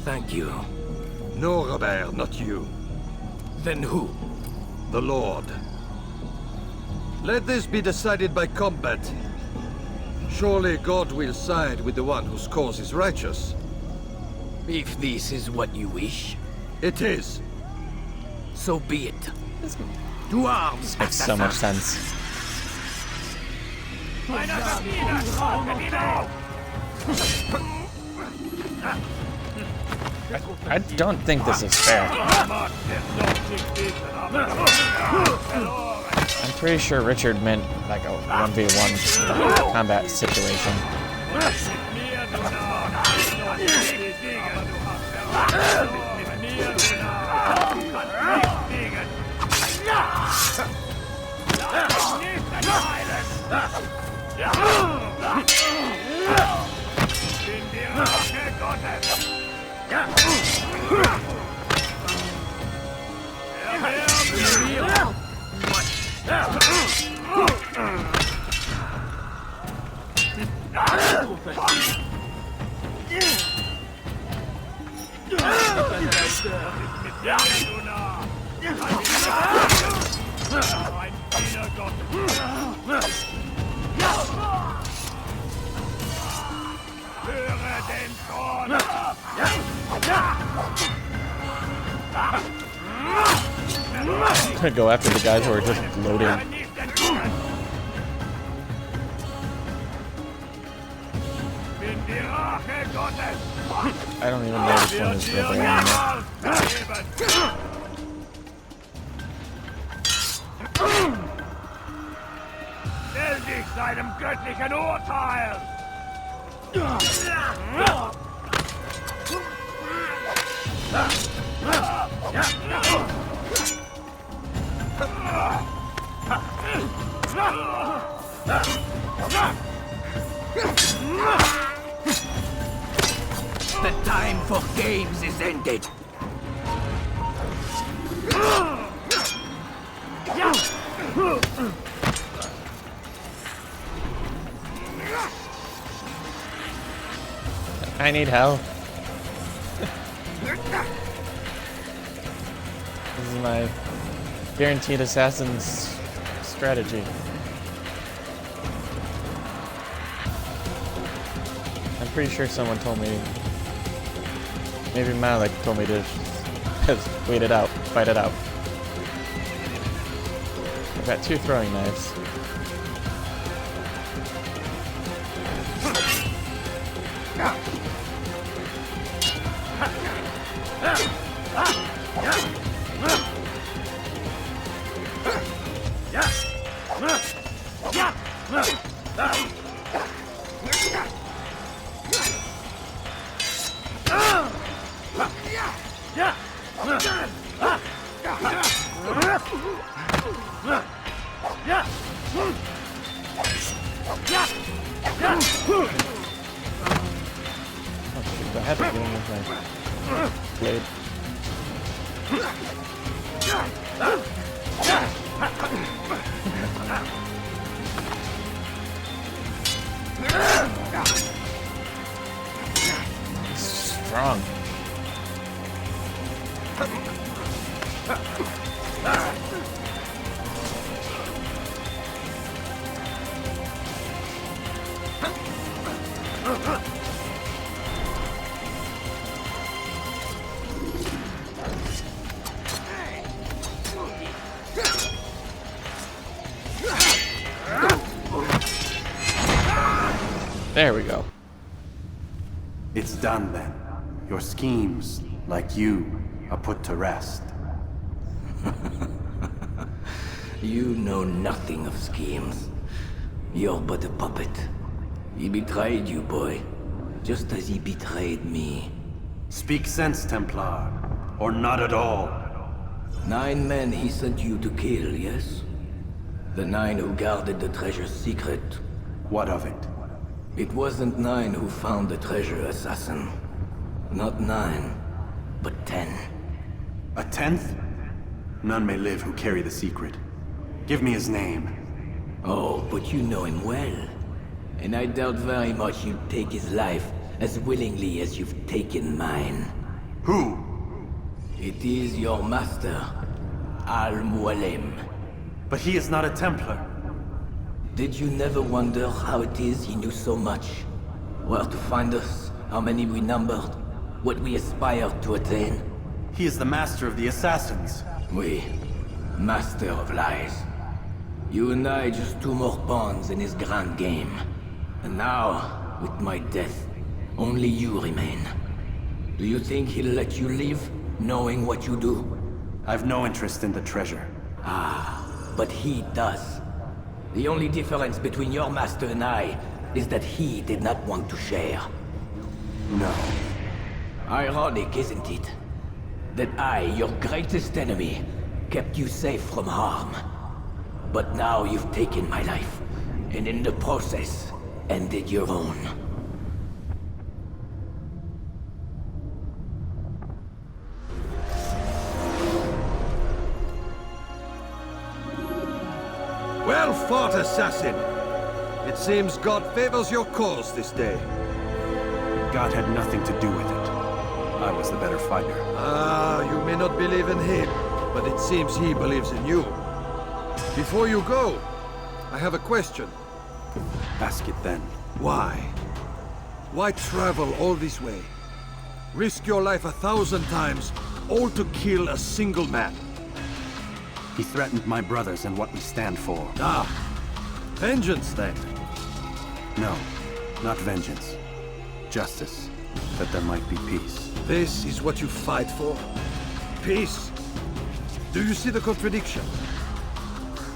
Thank you. No, Robert, not you. Then who? The Lord. Let this be decided by combat. Surely God will side with the one whose cause is righteous. If this is what you wish. It is. So be it. To arms, Makes so much sense. I don't think this is fair. I'm pretty sure Richard meant like a 1v1 combat situation. I'm gonna go after the guys who are just loading. I don't even know which one is Robert anymore. Stell dich seinem göttlichen Urteil! The time for games is ended. I need help. This is my guaranteed assassin's strategy. I'm pretty sure someone told me, maybe Malik told me to just wait it out, fight it out. I've got 2 throwing knives. I had to get him with my blade. Strong. There we go. It's done then. Your schemes, like you, are put to rest. You know nothing of schemes. You're but a puppet. He betrayed you, boy. Just as he betrayed me. Speak sense, Templar. Or not at all. 9 men he sent you to kill, yes? The 9 who guarded the treasure's secret. What of it? It wasn't 9 who found the treasure, assassin. Not 9, but 10. A 10th? None may live who carry the secret. Give me his name. Oh, but you know him well. And I doubt very much you'd take his life as willingly as you've taken mine. Who? It is your master, Al-Mualim. But he is not a Templar. Did you never wonder how it is he knew so much? Where to find us, how many we numbered, what we aspired to attain? He is the master of the assassins. We, master of lies. You and I just 2 more pawns in his grand game. And now, with my death, only you remain. Do you think he'll let you leave, knowing what you do? I've no interest in the treasure. Ah, but he does. The only difference between your master and I is that he did not want to share. No. Ironic, isn't it? That I, your greatest enemy, kept you safe from harm. But now you've taken my life, and in the process, ended your own. Well fought, assassin! It seems God favors your cause this day. God had nothing to do with it. I was the better fighter. Ah, you may not believe in him, but it seems he believes in you. Before you go, I have a question. Ask it then. Why? Why travel all this way? Risk your life 1,000 times, all to kill a single man? He threatened my brothers and what we stand for. Ah, vengeance then? No, not vengeance. Justice, that there might be peace. This is what you fight for? Peace? Do you see the contradiction?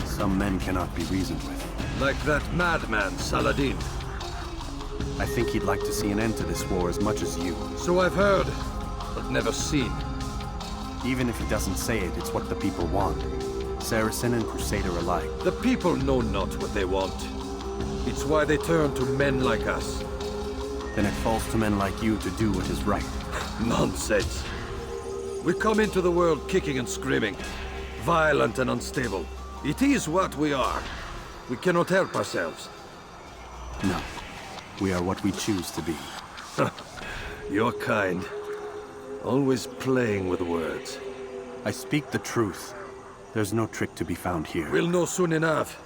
Some men cannot be reasoned with. Like that madman, Saladin. I think he'd like to see an end to this war as much as you. So I've heard, but never seen. Even if he doesn't say it, it's what the people want. Saracen and Crusader alike. The people know not what they want. It's why they turn to men like us. Then it falls to men like you to do what is right. Nonsense. We come into the world kicking and screaming, violent and unstable. It is what we are. We cannot help ourselves. No. We are what we choose to be. Your kind. Always playing with words. I speak the truth. There's no trick to be found here. We'll know soon enough.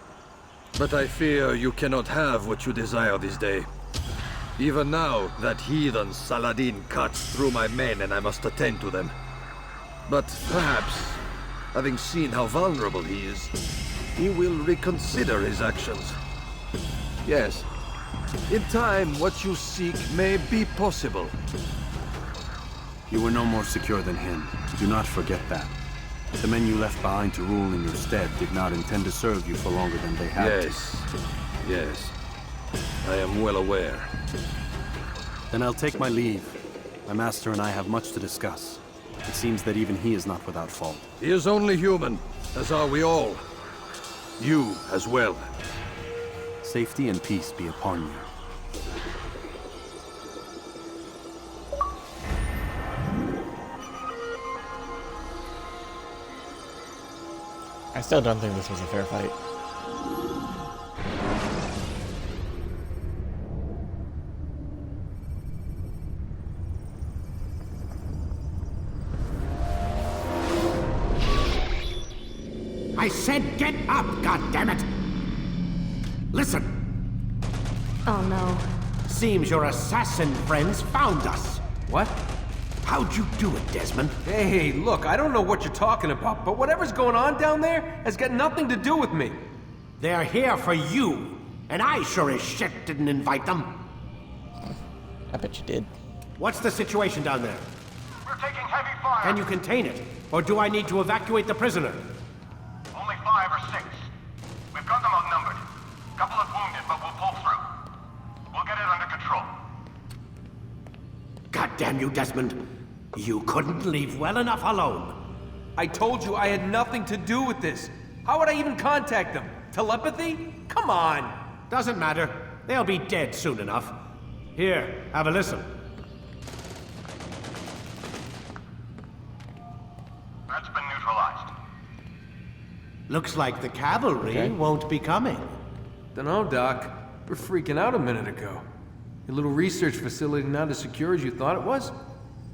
But I fear you cannot have what you desire this day. Even now, that heathen Saladin cuts through my men and I must attend to them. But perhaps, having seen how vulnerable he is, he will reconsider his actions. Yes, in time, what you seek may be possible. You were no more secure than him. Do not forget that. The men you left behind to rule in your stead did not intend to serve you for longer than they had to. Yes. I am well aware. Then I'll take my leave. My master and I have much to discuss. It seems that even he is not without fault. He is only human, as are we all. You as well. Safety and peace be upon you. I still don't think this was a fair fight. I said get up, goddammit! Listen! Oh no. Seems your assassin friends found us. What? How'd you do it, Desmond? Hey, look, I don't know what you're talking about, but whatever's going on down there has got nothing to do with me. They're here for you, and I sure as shit didn't invite them. I bet you did. What's the situation down there? We're taking heavy fire. Can you contain it? Or do I need to evacuate the prisoner? Only 5 or 6. We've got them outnumbered. Couple of wounded, but we'll pull through. We'll get it under control. God damn you, Desmond. You couldn't leave well enough alone. I told you I had nothing to do with this. How would I even contact them? Telepathy? Come on. Doesn't matter. They'll be dead soon enough. Here, have a listen. That's been neutralized. Looks like the cavalry won't be coming. Dunno, Doc. We're freaking out a minute ago. Your little research facility not as secure as you thought it was?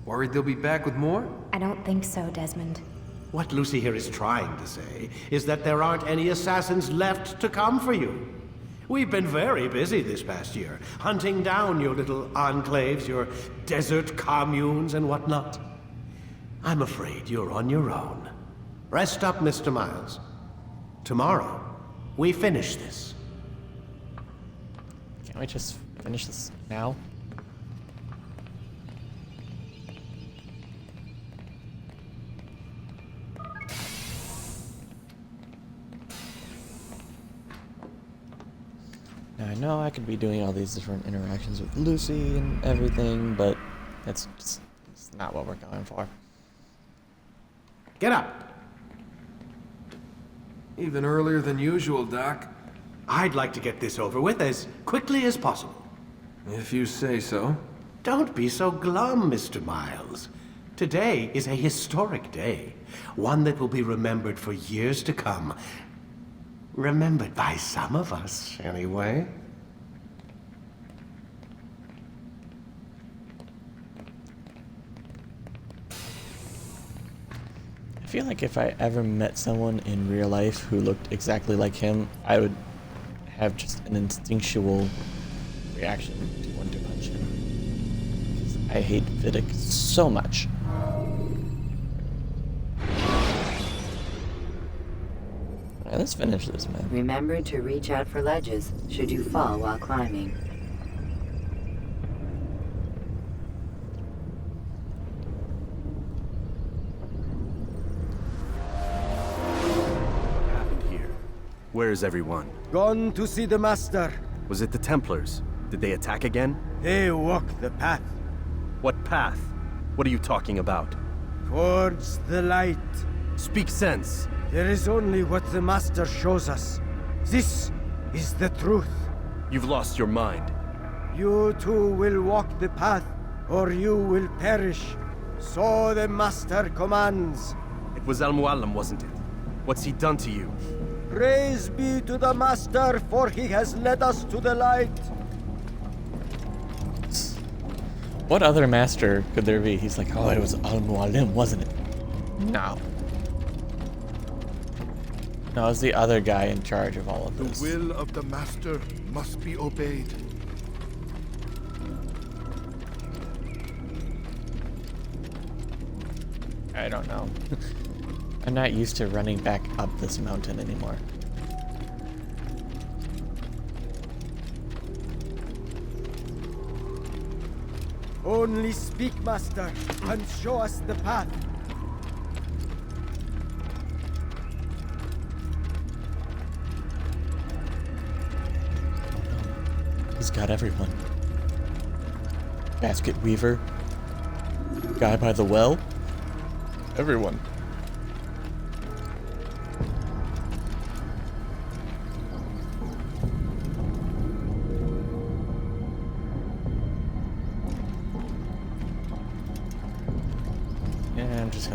Worried they'll be back with more? I don't think so, Desmond. What Lucy here is trying to say is that there aren't any assassins left to come for you. We've been very busy this past year, hunting down your little enclaves, your desert communes and whatnot. I'm afraid you're on your own. Rest up, Mr. Miles. Tomorrow, we finish this. Can't we just finish this now? Now I know I could be doing all these different interactions with Lucy and everything, but that's just it's not what we're going for. Get up! Even earlier than usual, Doc. I'd like to get this over with as quickly as possible. If you say so. Don't be so glum, Mr. Miles. Today is a historic day. One that will be remembered for years to come. Remembered by some of us, anyway. I feel like if I ever met someone in real life who looked exactly like him, I would have just an instinctual reaction to want to punch him. 'Cause I hate Vidic so much. Alright, let's finish this, man. Remember to reach out for ledges should you fall while climbing. What happened here? Where is everyone? Gone to see the Master. Was it the Templars? Did they attack again? They walk the path. What path? What are you talking about? Towards the light. Speak sense. There is only what the Master shows us. This is the truth. You've lost your mind. You too will walk the path, or you will perish. So the Master commands. It was Al-Mualim, wasn't it? What's he done to you? Praise be to the Master, for he has led us to the light. What other master could there be? He's like, oh, it was Al-Mualim, wasn't it? No. No, it was the other guy in charge of all of this. The will of the Master must be obeyed. I don't know. I'm not used to running back up this mountain anymore. Only speak, Master, and show us the path. He's got everyone. Basket weaver. Guy by the well. Everyone. Yeah, I'm just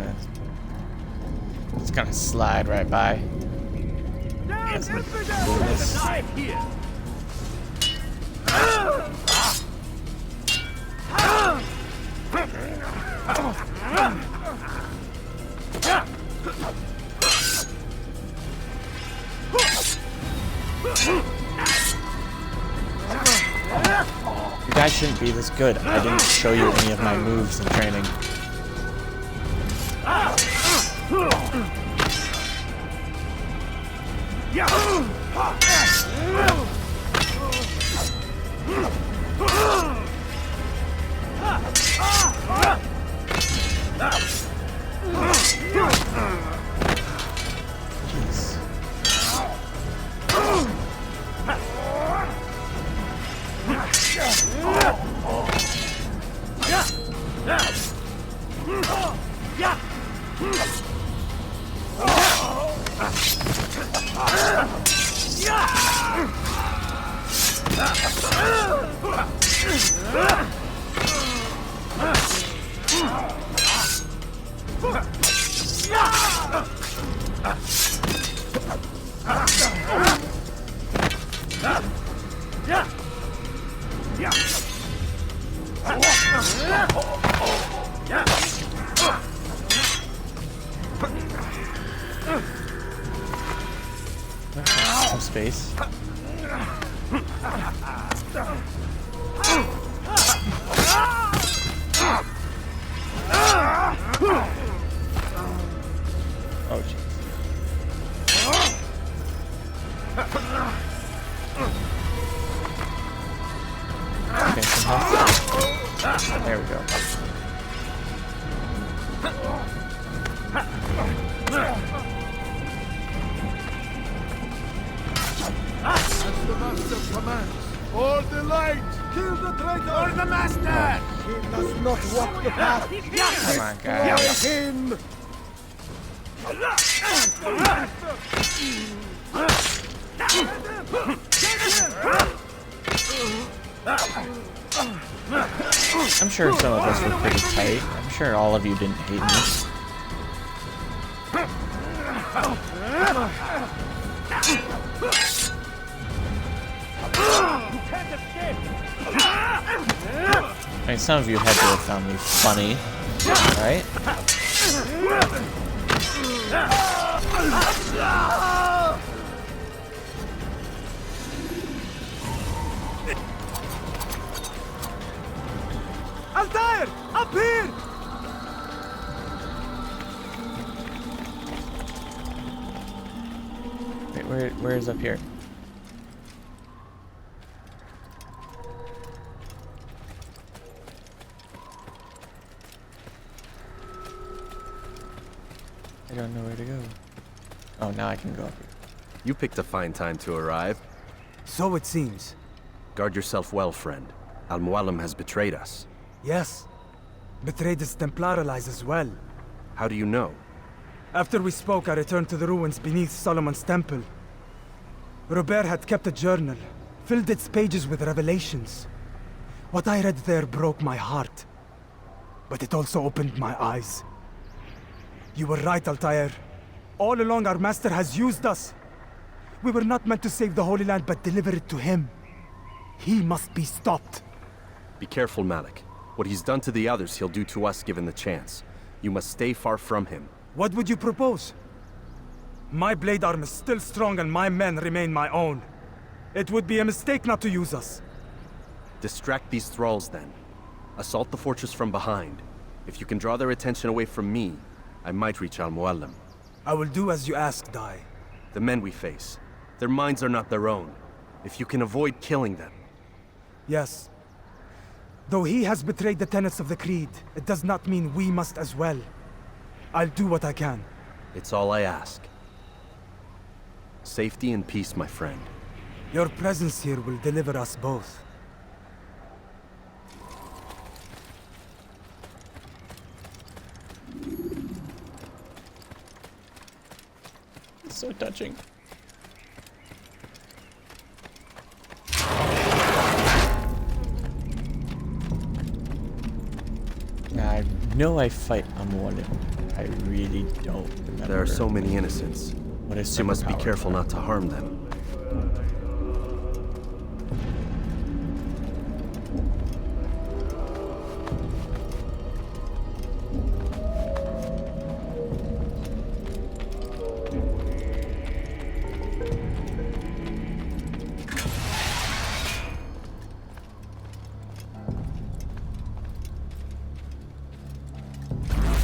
gonna slide right by. Yes, Alive here! You guys shouldn't be this good. I didn't show you any of my moves in training. Some space. Oh, jeez. Okay, some health. There we go. As the Master commands. For the light! Kill the traitor! For the Master! He does not walk the path! Come on, guys. Destroy him! I'm sure some of us were pretty tight. I'm sure all of you didn't hate me. I mean, some of you had to have found me funny, right? Altair! Up here! Wait, where is up here? I don't know where to go. Oh, now I can go up here. You picked a fine time to arrive. So it seems. Guard yourself well, friend. Al-Mualim has betrayed us. Yes. Betrayed his Templar allies as well. How do you know? After we spoke, I returned to the ruins beneath Solomon's temple. Robert had kept a journal, filled its pages with revelations. What I read there broke my heart. But it also opened my eyes. You were right, Altair. All along our master has used us. We were not meant to save the Holy Land, but deliver it to him. He must be stopped. Be careful, Malik. What he's done to the others, he'll do to us given the chance. You must stay far from him. What would you propose? My blade arm is still strong and my men remain my own. It would be a mistake not to use us. Distract these thralls, then. Assault the fortress from behind. If you can draw their attention away from me, I might reach Al-Mualim. I will do as you ask, Dai. The men we face, their minds are not their own. If you can avoid killing them. Yes. Though he has betrayed the tenets of the Creed, it does not mean we must as well. I'll do what I can. It's all I ask. Safety and peace, my friend. Your presence here will deliver us both. It's so touching. I know I fight Al-Mualim. I really don't remember. There are so many innocents. What is I must be careful not to harm them.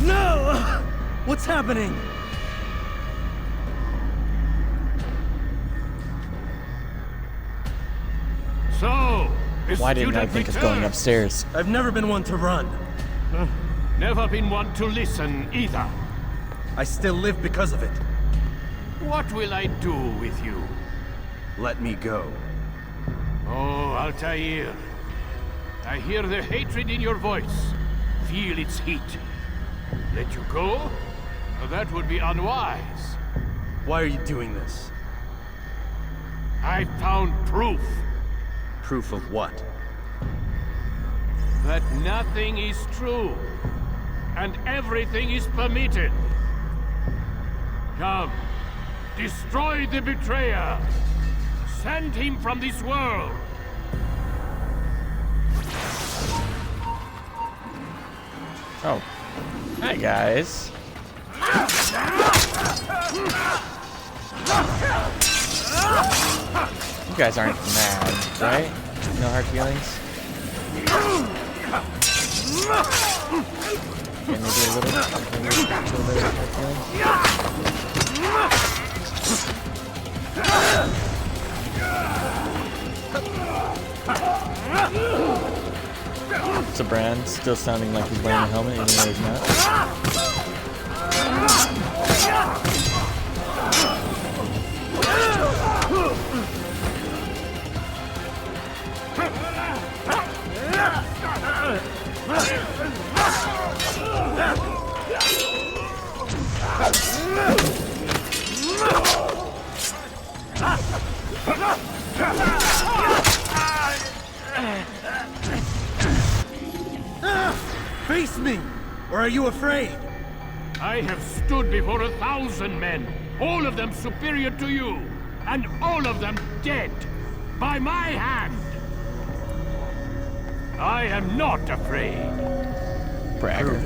No! What's happening? So, why didn't I think of going upstairs? I've never been one to run. Never been one to listen either. I still live because of it. What will I do with you? Let me go. Oh, Altair. I hear the hatred in your voice. Feel its heat. Let you go? That would be unwise. Why are you doing this? I found proof. Proof of what? That nothing is true, and everything is permitted. Come, destroy the betrayer. Send him from this world. Oh. Hi, guys. You guys aren't mad, right? No hard feelings? Okay, maybe a little bit of hard feelings. So Brand still sounding like he's wearing a helmet even though he's not. Face me! Or are you afraid? I have stood before 1,000 men, all of them superior to you, and all of them dead, by my hand. I am not afraid. Bragger.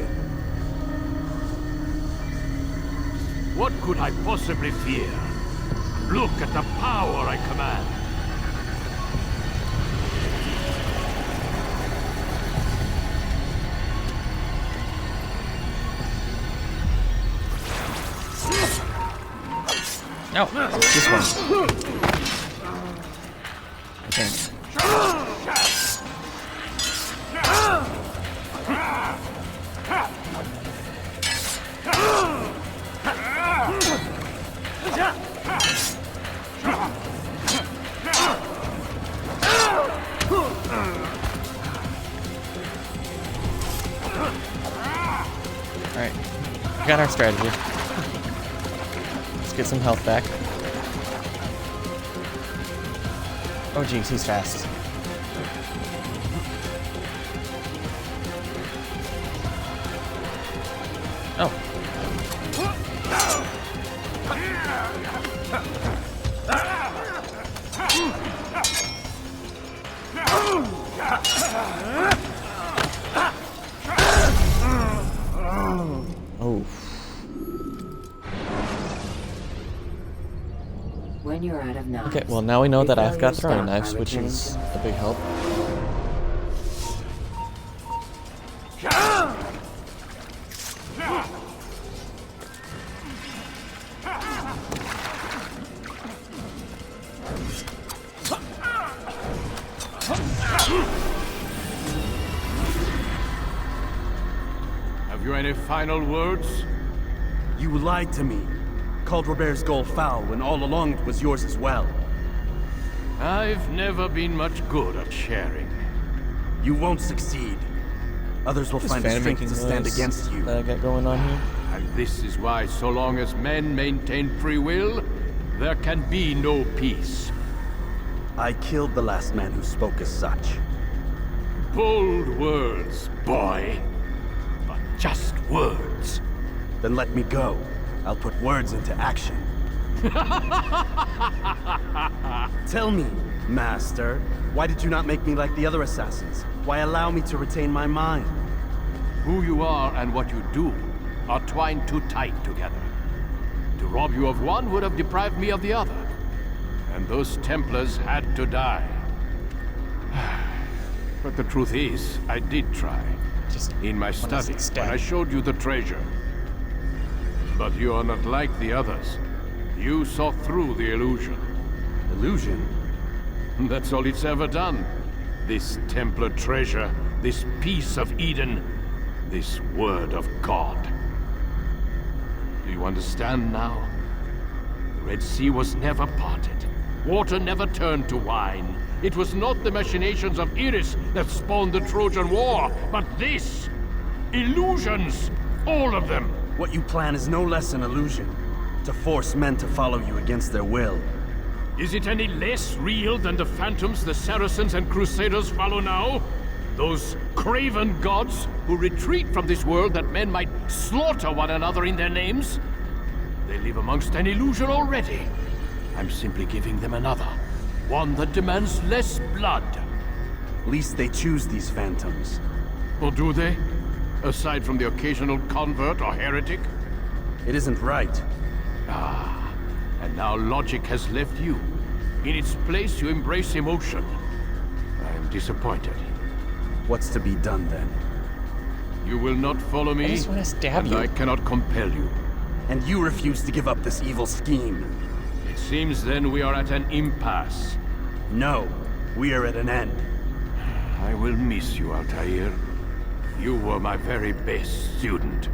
What could I possibly fear? Look at the power I command. No, it's this one. I think. Alright, we got our strategy. Let's get some health back. Oh geez, he's fast. Oh. Oh. When you're out of knives, Okay, well now we know that I've got refill throwing your stock knives, by which returning is to a big help. Have you any final words? You lied to me. Called Robert's goal foul when all along it was yours as well. I've never been much good at sharing. You won't succeed. Others will find the strength to stand against you. That I got going on here. And this is why, so long as men maintain free will, there can be no peace. I killed the last man who spoke as such. Bold words, boy. But just words. Then let me go. I'll put words into action. Tell me, Master, why did you not make me like the other assassins? Why allow me to retain my mind? Who you are and what you do are twined too tight together. To rob you of one would have deprived me of the other. And those Templars had to die. But the truth is, I did try. Just in my study, when I showed you the treasure. But you are not like the others. You saw through the illusion. Illusion? That's all it's ever done. This Templar treasure, this piece of Eden, this word of God. Do you understand now? The Red Sea was never parted. Water never turned to wine. It was not the machinations of Iris that spawned the Trojan War, but this! Illusions! All of them! What you plan is no less an illusion. To force men to follow you against their will. Is it any less real than the phantoms the Saracens and Crusaders follow now? Those craven gods who retreat from this world that men might slaughter one another in their names? They live amongst an illusion already. I'm simply giving them another. One that demands less blood. Least they choose these phantoms. Or do they? Aside from the occasional convert or heretic? It isn't right. Ah, and now logic has left you. In its place, you embrace emotion. I am disappointed. What's to be done then? You will not follow me, I just want to stab and you. I cannot compel you. And you refuse to give up this evil scheme. It seems then we are at an impasse. No, we are at an end. I will miss you, Altair. You were my very best student.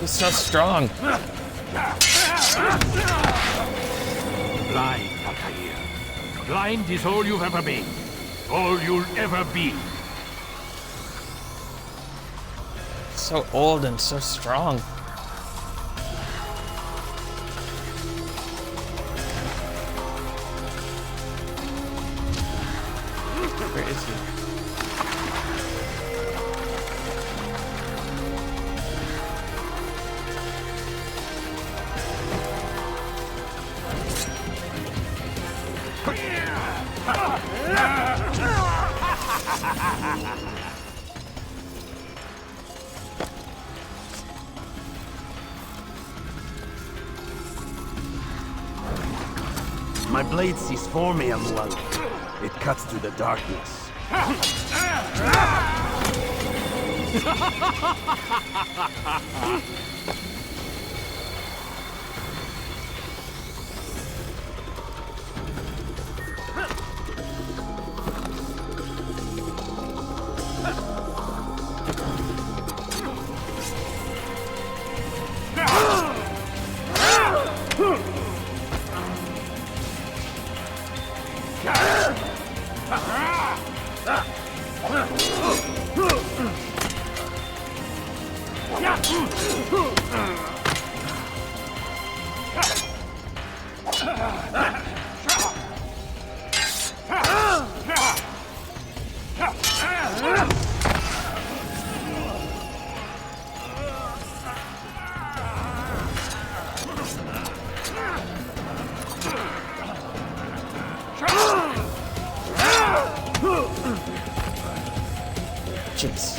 He's so strong. Blind, Altair. Blind is all you've ever been. All you'll ever be. So old and so strong. Where is he? My blade ceased for me, Amual. It cuts through the darkness. Chits.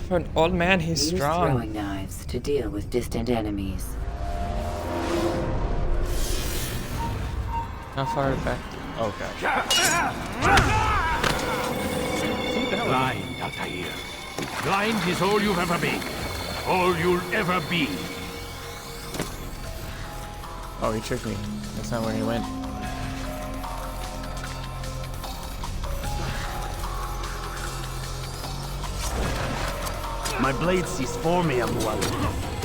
For an old man, he's Use strong. throwing knives to deal with distant enemies. How far back? Oh gosh. Blind, Altair. Blind is all you've ever been. All you'll ever be. Oh, he tricked me. That's not where he went. My blade ceased for me, Amual.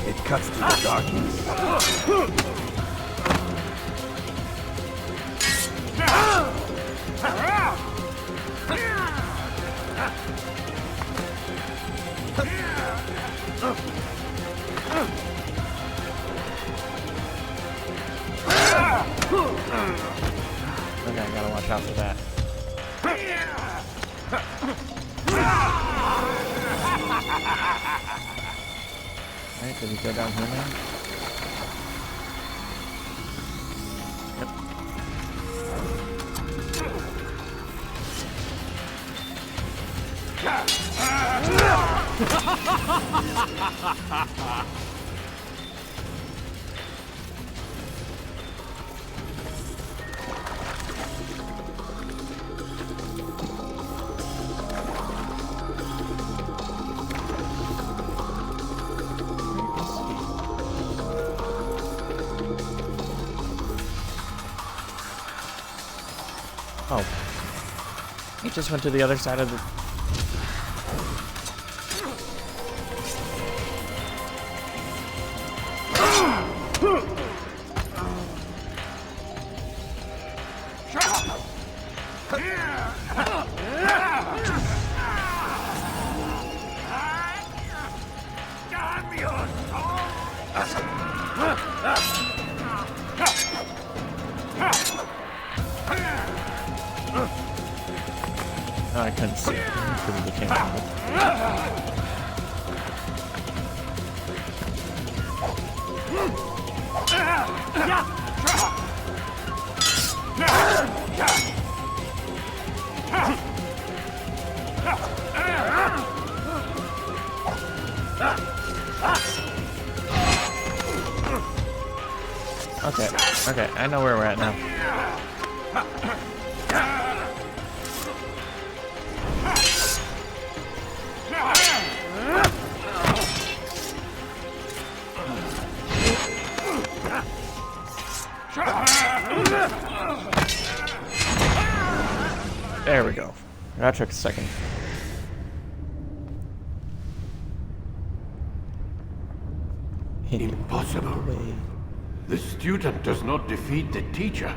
It cuts through the darkness. Okay, I gotta watch out for that. Alright, did he go down here now? Oh. He just went to the other side of the... Oh, I couldn't see it because of the camera. Okay, I know where we're at now. There we go. That took a second. Impossible. The student does not defeat the teacher.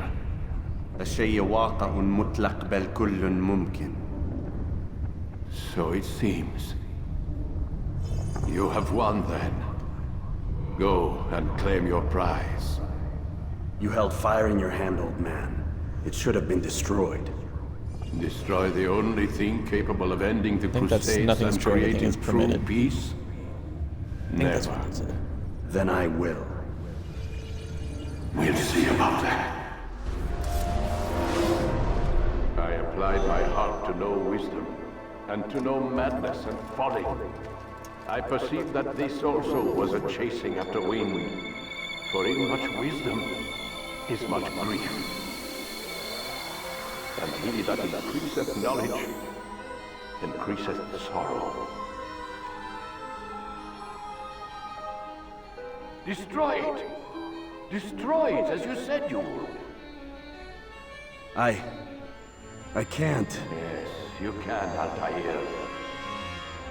الشيء واقع مطلق بل كل ممكن. So it seems. You have won then. Go and claim your prize. You held fire in your hand, old man. It should have been destroyed. Destroy the only thing capable of ending the Crusades nothing's and true, everything creating is true permitted. peace? I think that's what it said. Then I will. We'll see about that. I applied my heart to know wisdom, and to know madness and folly. I perceived that this also was a chasing after wind, for in much wisdom is much grief. And he that increaseth knowledge increaseth sorrow. Destroy it! Destroy it as you said you would. I can't. Yes, you can, Altair.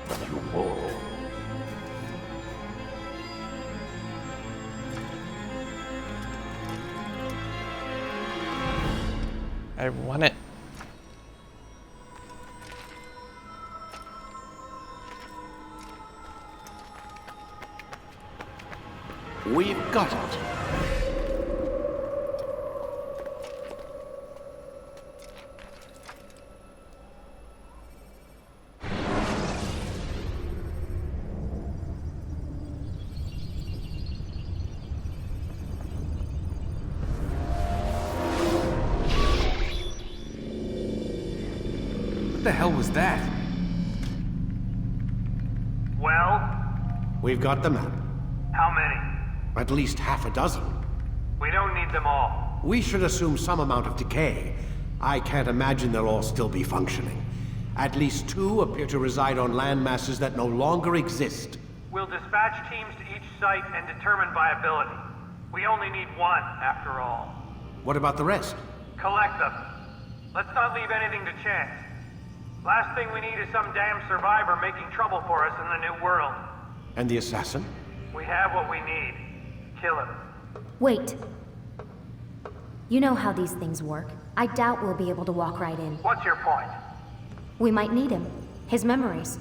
But you won't. I want it. We've got it. What the hell was that? Well? We've got the map. How many? At least half a dozen. We don't need them all. We should assume some amount of decay. I can't imagine they'll all still be functioning. At least 2 appear to reside on land masses that no longer exist. We'll dispatch teams to each site and determine viability. We only need 1, after all. What about the rest? Collect them. Let's not leave anything to chance. Last thing we need is some damn survivor making trouble for us in the new world. And the assassin? We have what we need. Kill him. Wait. You know how these things work. I doubt we'll be able to walk right in. What's your point? We might need him. His memories.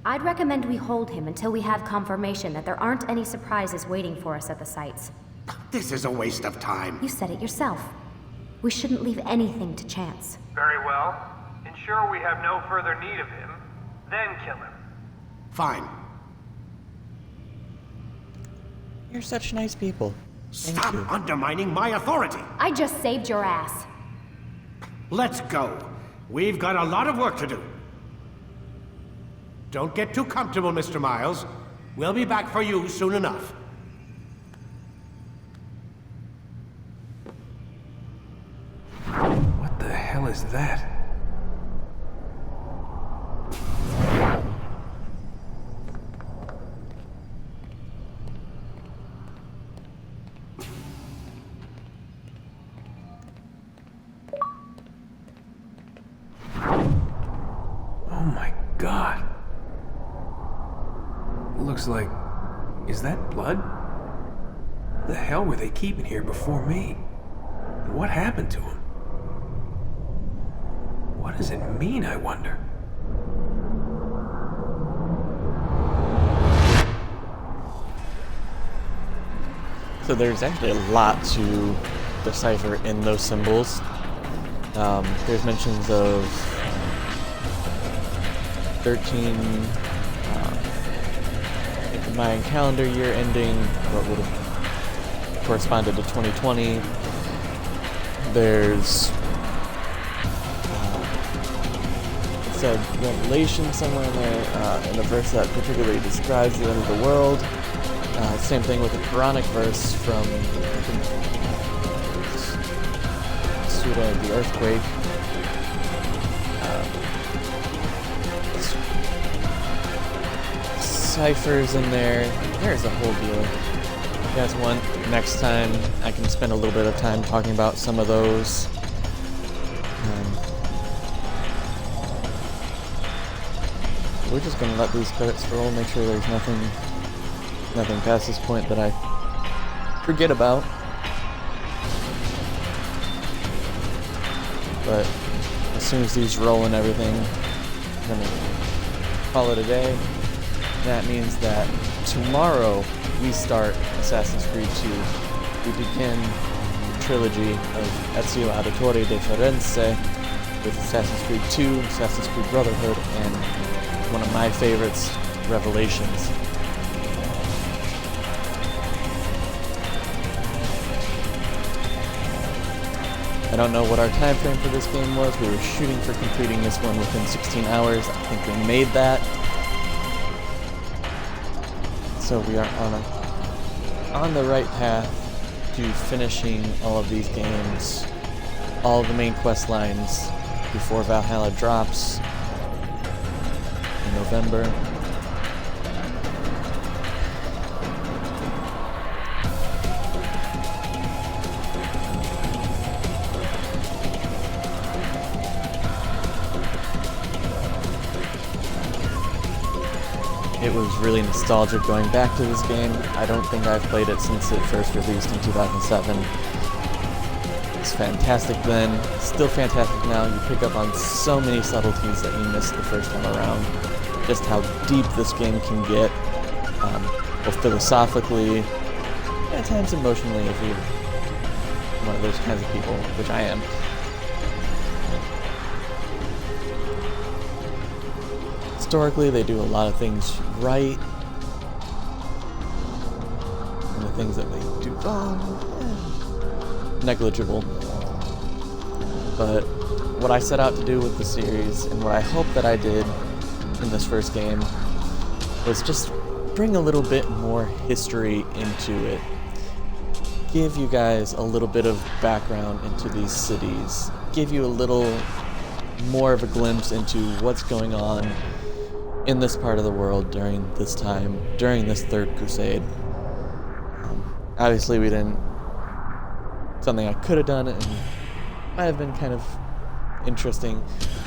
I'd recommend we hold him until we have confirmation that there aren't any surprises waiting for us at the sites. This is a waste of time. You said it yourself. We shouldn't leave anything to chance. Very well. Ensure we have no further need of him, then kill him. Fine. You're such nice people. Stop undermining my authority! I just saved your ass. Let's go. We've got a lot of work to do. Don't get too comfortable, Mr. Miles. We'll be back for you soon enough. What the hell is that? Oh my God. Looks like... Is that blood? The hell were they keeping here before me? And what happened to him? What does it mean, I wonder? So there's actually a lot to decipher in those symbols. There's mentions of 13, the Mayan calendar year ending, what would have corresponded to 2020. There's it said Revelation somewhere in there, in a verse that particularly describes the end of the world. Same thing with the Quranic verse from Surah the earthquake. Ciphers in there. There's a whole deal. If you guys want, next time I can spend a little bit of time talking about some of those. We're just gonna let these credits roll, make sure there's nothing past this point that I forget about. But as soon as these roll and everything, I'm gonna call it a day. That means that tomorrow we start Assassin's Creed 2. We begin the trilogy of Ezio Auditore di Firenze with Assassin's Creed 2, Assassin's Creed Brotherhood, and one of my favorites, Revelations. I don't know what our time frame for this game was. We were shooting for completing this one within 16 hours. I think we made that. So we are on the right path to finishing all of these games, all of the main quest lines before Valhalla drops in November. It was really nostalgic going back to this game. I don't think I've played it since it first released in 2007. It's fantastic then, still fantastic now. You pick up on so many subtleties that you missed the first time around. Just how deep this game can get, both philosophically, and at times emotionally if you're one of those kinds of people, which I am. Historically, they do a lot of things right, and the things that they do wrong, negligible. But what I set out to do with the series, and what I hope that I did in this first game, was just bring a little bit more history into it. Give you guys a little bit of background into these cities. Give you a little more of a glimpse into what's going on in this part of the world during this time, during this Third Crusade. Obviously we didn't, something I could have done and might have been kind of interesting,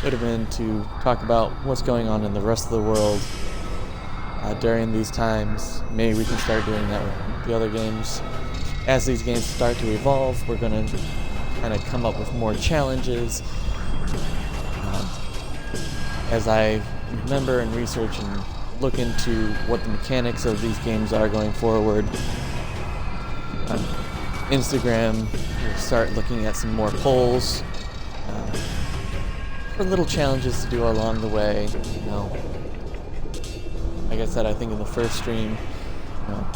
would have been to talk about what's going on in the rest of the world during these times. Maybe we can start doing that with the other games. As these games start to evolve, we're going to kind of come up with more challenges. As I remember and research and look into what the mechanics of these games are going forward. On Instagram, we'll start looking at some more polls for little challenges to do along the way. You know, like I said, I think in the first stream, you know,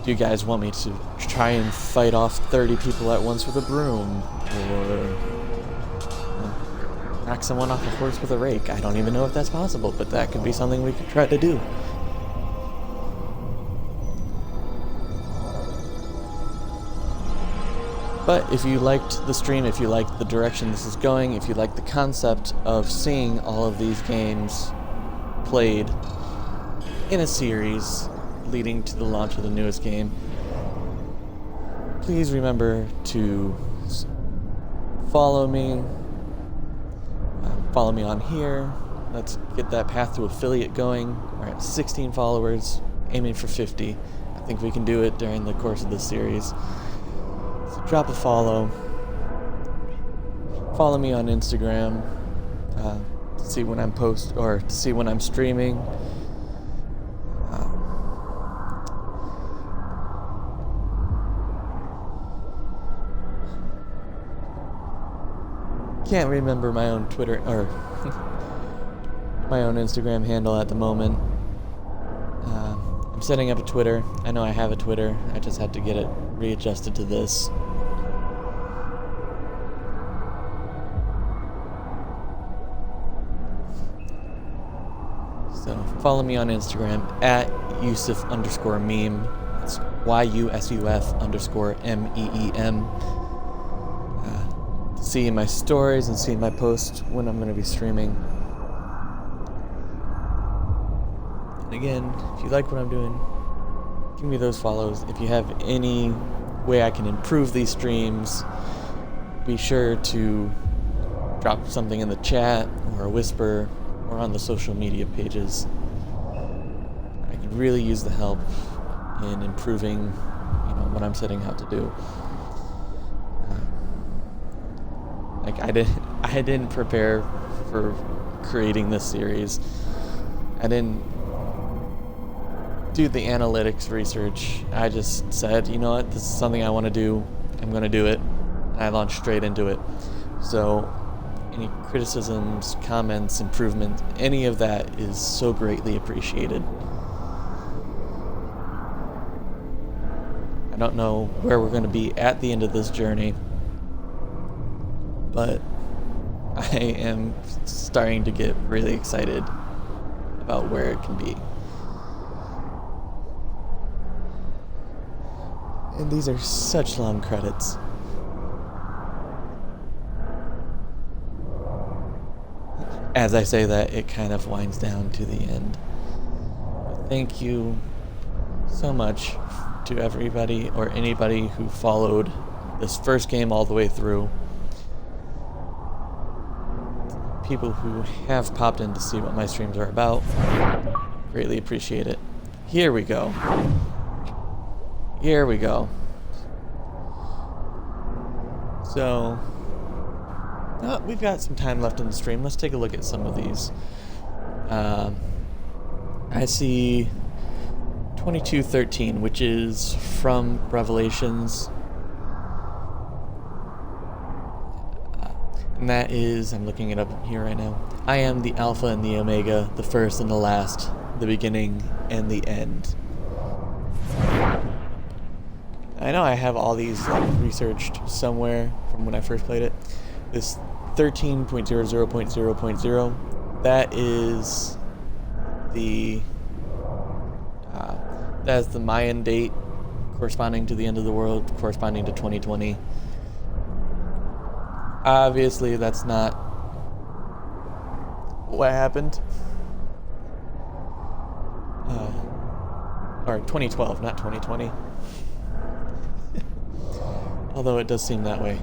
do you guys want me to try and fight off 30 people at once with a broom, or knock someone off a horse with a rake? I don't even know if that's possible, but that could be something we could try to do. But if you liked the stream, if you liked the direction this is going, if you liked the concept of seeing all of these games played in a series leading to the launch of the newest game, please remember to follow me. Follow me on here. Let's get that path to affiliate going. We're at 16 followers, aiming for 50. I think we can do it during the course of this series. So drop a follow. Follow me on Instagram to see when I'm to see when I'm streaming. can't remember my own Twitter or my own Instagram handle at the moment. I'm setting up a Twitter. I know I have a Twitter. I just have to get it readjusted to this. So follow me on Instagram at Yusuf_meme. It's YUSUF_MEEM. To see my stories and see my posts when I'm going to be streaming. And again, if you like what I'm doing, give me those follows. If you have any way I can improve these streams, be sure to drop something in the chat or a whisper or on the social media pages. I could really use the help in improving, what I'm setting out to do. Like I didn't prepare for creating this series. I didn't do the analytics research. I just said, you know what, this is something I want to do. I'm going to do it. And I launched straight into it. So any criticisms, comments, improvement, any of that is so greatly appreciated. I don't know where we're going to be at the end of this journey, but I am starting to get really excited about where it can be. And these are such long credits. As I say that, it kind of winds down to the end. Thank you so much to everybody or anybody who followed this first game all the way through. People who have popped in to see what my streams are about. Greatly appreciate it. Here we go. Here we go. So, we've got some time left in the stream. Let's take a look at some of these. I see 2213, which is from Revelations. And that is, I'm looking it up here right now. I am the Alpha and the Omega, the first and the last, the beginning and the end. I know I have all these researched somewhere from when I first played it. This 13.00.0.0, that is the that's the Mayan date corresponding to the end of the world, corresponding to 2020. Obviously, that's not what happened. Or 2012, not 2020. Although it does seem that way.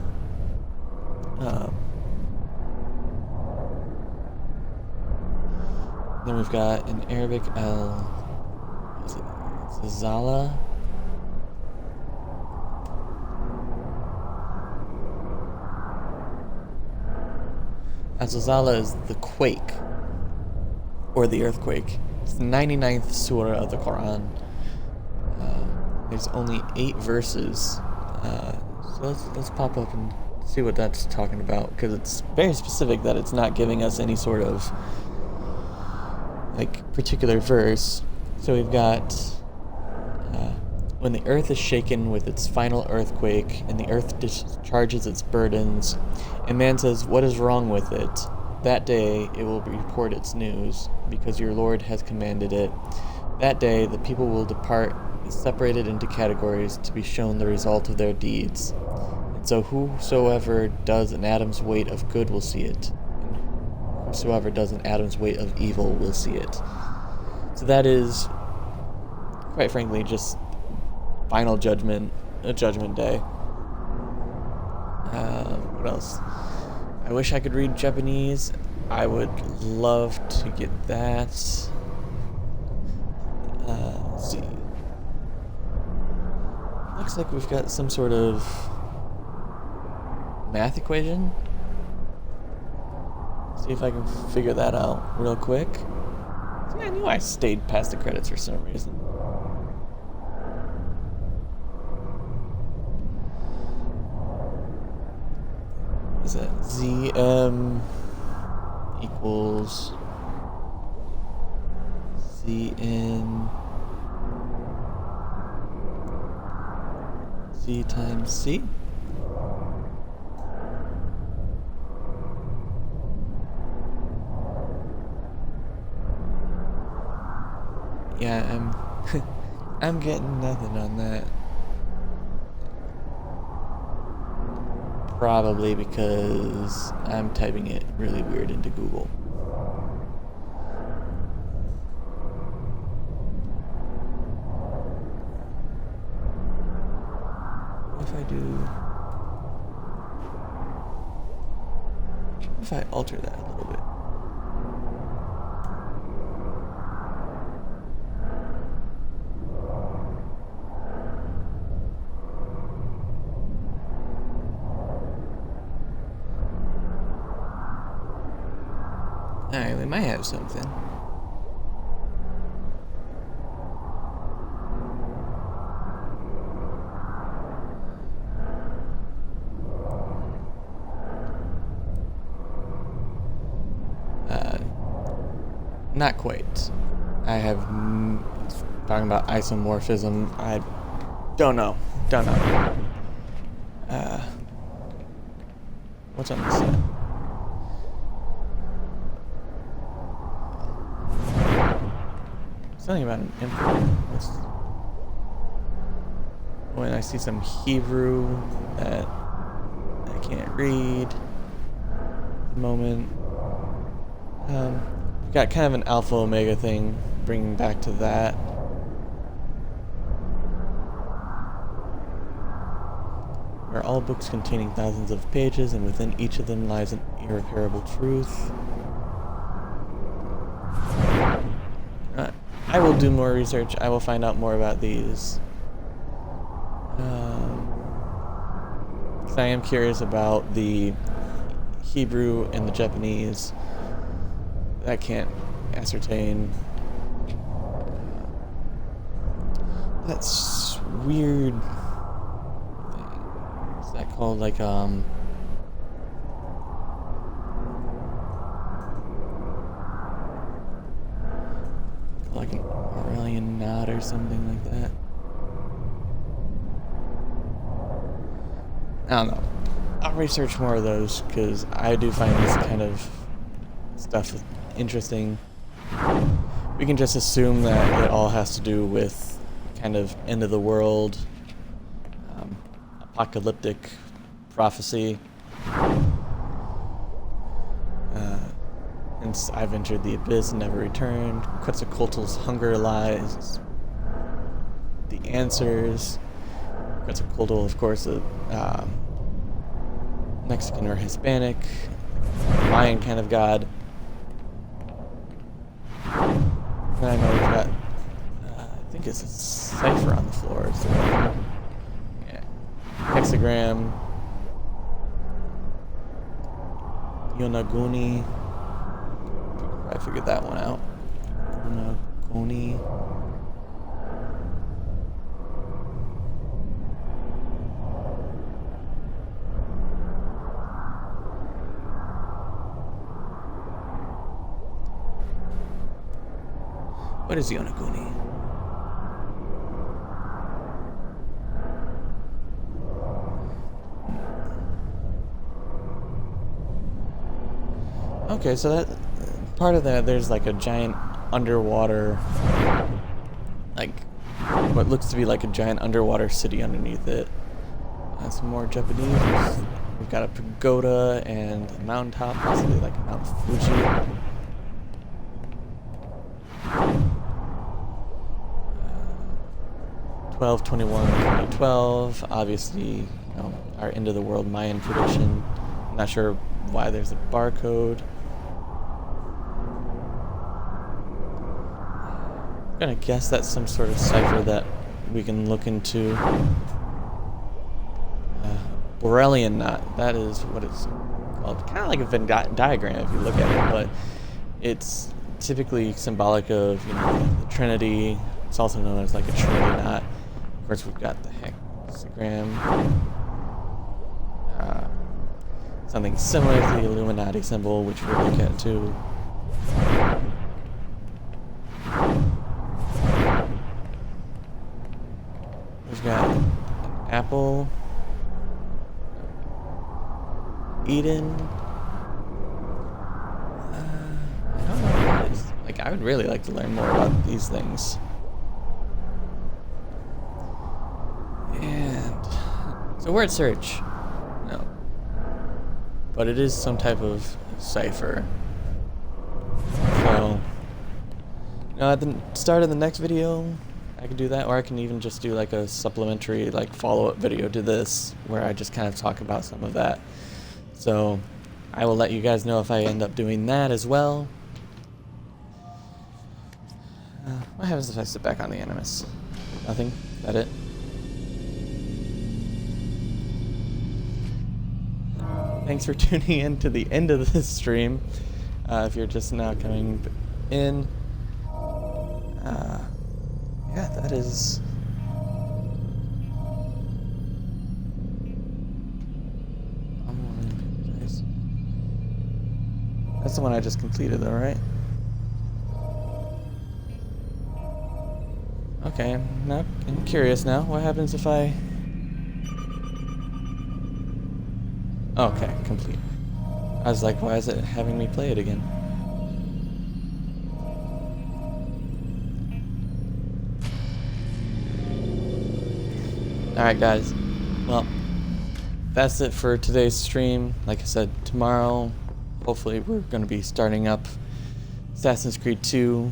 Then we've got in Arabic Zala. Azazala is the quake, or the earthquake. It's the 99th surah of the Quran. There's only 8 verses. So let's pop up and see what that's talking about, because it's very specific that it's not giving us any sort of particular verse. So we've got when the earth is shaken with its final earthquake and the earth discharges its burdens, and man says, "What is wrong with it?" That day it will report its news, because your Lord has commanded it. That day the people will depart, separated into categories, to be shown the result of their deeds. And so whosoever does an atom's weight of good will see it, and whosoever does an atom's weight of evil will see it. So that is, quite frankly, just final judgment, a judgment day. What else? I wish I could read Japanese. I would love to get that. Let's see. Looks like we've got some sort of math equation. See if I can figure that out real quick. See, I knew I stayed past the credits for some reason. is that? ZM equals ZN Z times C. Yeah, I'm getting nothing on that. Probably because I'm typing it really weird into Google. What if I alter that a little bit? Alright, we might have something. Not quite. I have talking about isomorphism. I don't know. What's on this side? Something about an import. When I see some Hebrew that I can't read at the moment. Got kind of an alpha omega thing, bringing back to that. Where all books containing thousands of pages, and within each of them lies an irreparable truth. I will do more research. I will find out more about these. Because I am curious about the Hebrew and the Japanese. I can't ascertain. That's weird. Is that called like an Aurelian knot or something like that? I don't know. I'll research more of those because I do find this kind of stuff interesting. We can just assume that it all has to do with kind of end of the world, apocalyptic prophecy. Since I've entered the abyss and never returned, Quetzalcoatl's hunger lies. The answers. Quetzalcoatl, of course, Mexican or Hispanic, Mayan kind of god. And I know we've got, I think it's a cipher on the floor. So, yeah. Hexagram. Yonaguni. I figured that one out. Yonaguni. What is Yonaguni? Okay, so that part of that, there's like a giant underwater, like what looks to be like a giant underwater city underneath it. Some more Japanese. We've got a pagoda and a mountaintop, possibly like Mount Fuji. 12/21/2012, obviously, you know, our end of the world Mayan prediction. I'm not sure why there's a barcode. I'm gonna guess that's some sort of cipher that we can look into. Aurelian knot, that is what it's called. Kind of like a Venn diagram if you look at it, but it's typically symbolic of, you know, the Trinity. It's also known as like a Trinity knot. Of course, we've got the hexagram. something similar to the Illuminati symbol, which we'll look at too. We've got an apple, Eden. I don't know what it is. Like, I would really like to learn more about these things. And so word search. No. But it is some type of cipher. So, you know, at the start of the next video, I can do that, or I can even just do like a supplementary, like follow-up video to this, where I just kind of talk about some of that. So, I will let you guys know if I end up doing that as well. What happens if I sit back on the Animus? Nothing? Is that it? Thanks for tuning in to the end of this stream. If you're just now coming in, yeah, that is. That's the one I just completed, though, right? Okay, now I'm curious now. What happens if I... Okay, complete. I was like, why is it having me play it again? Alright guys, well, that's it for today's stream. Like I said, tomorrow, hopefully we're going to be starting up Assassin's Creed 2,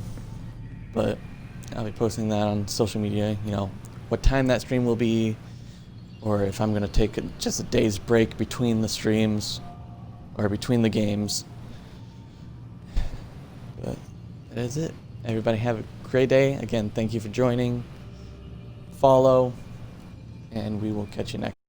but I'll be posting that on social media, you know, what time that stream will be, or if I'm going to take just a day's break between the streams, or between the games. But that is it. Everybody have a great day. Again, thank you for joining. Follow, and we will catch you next.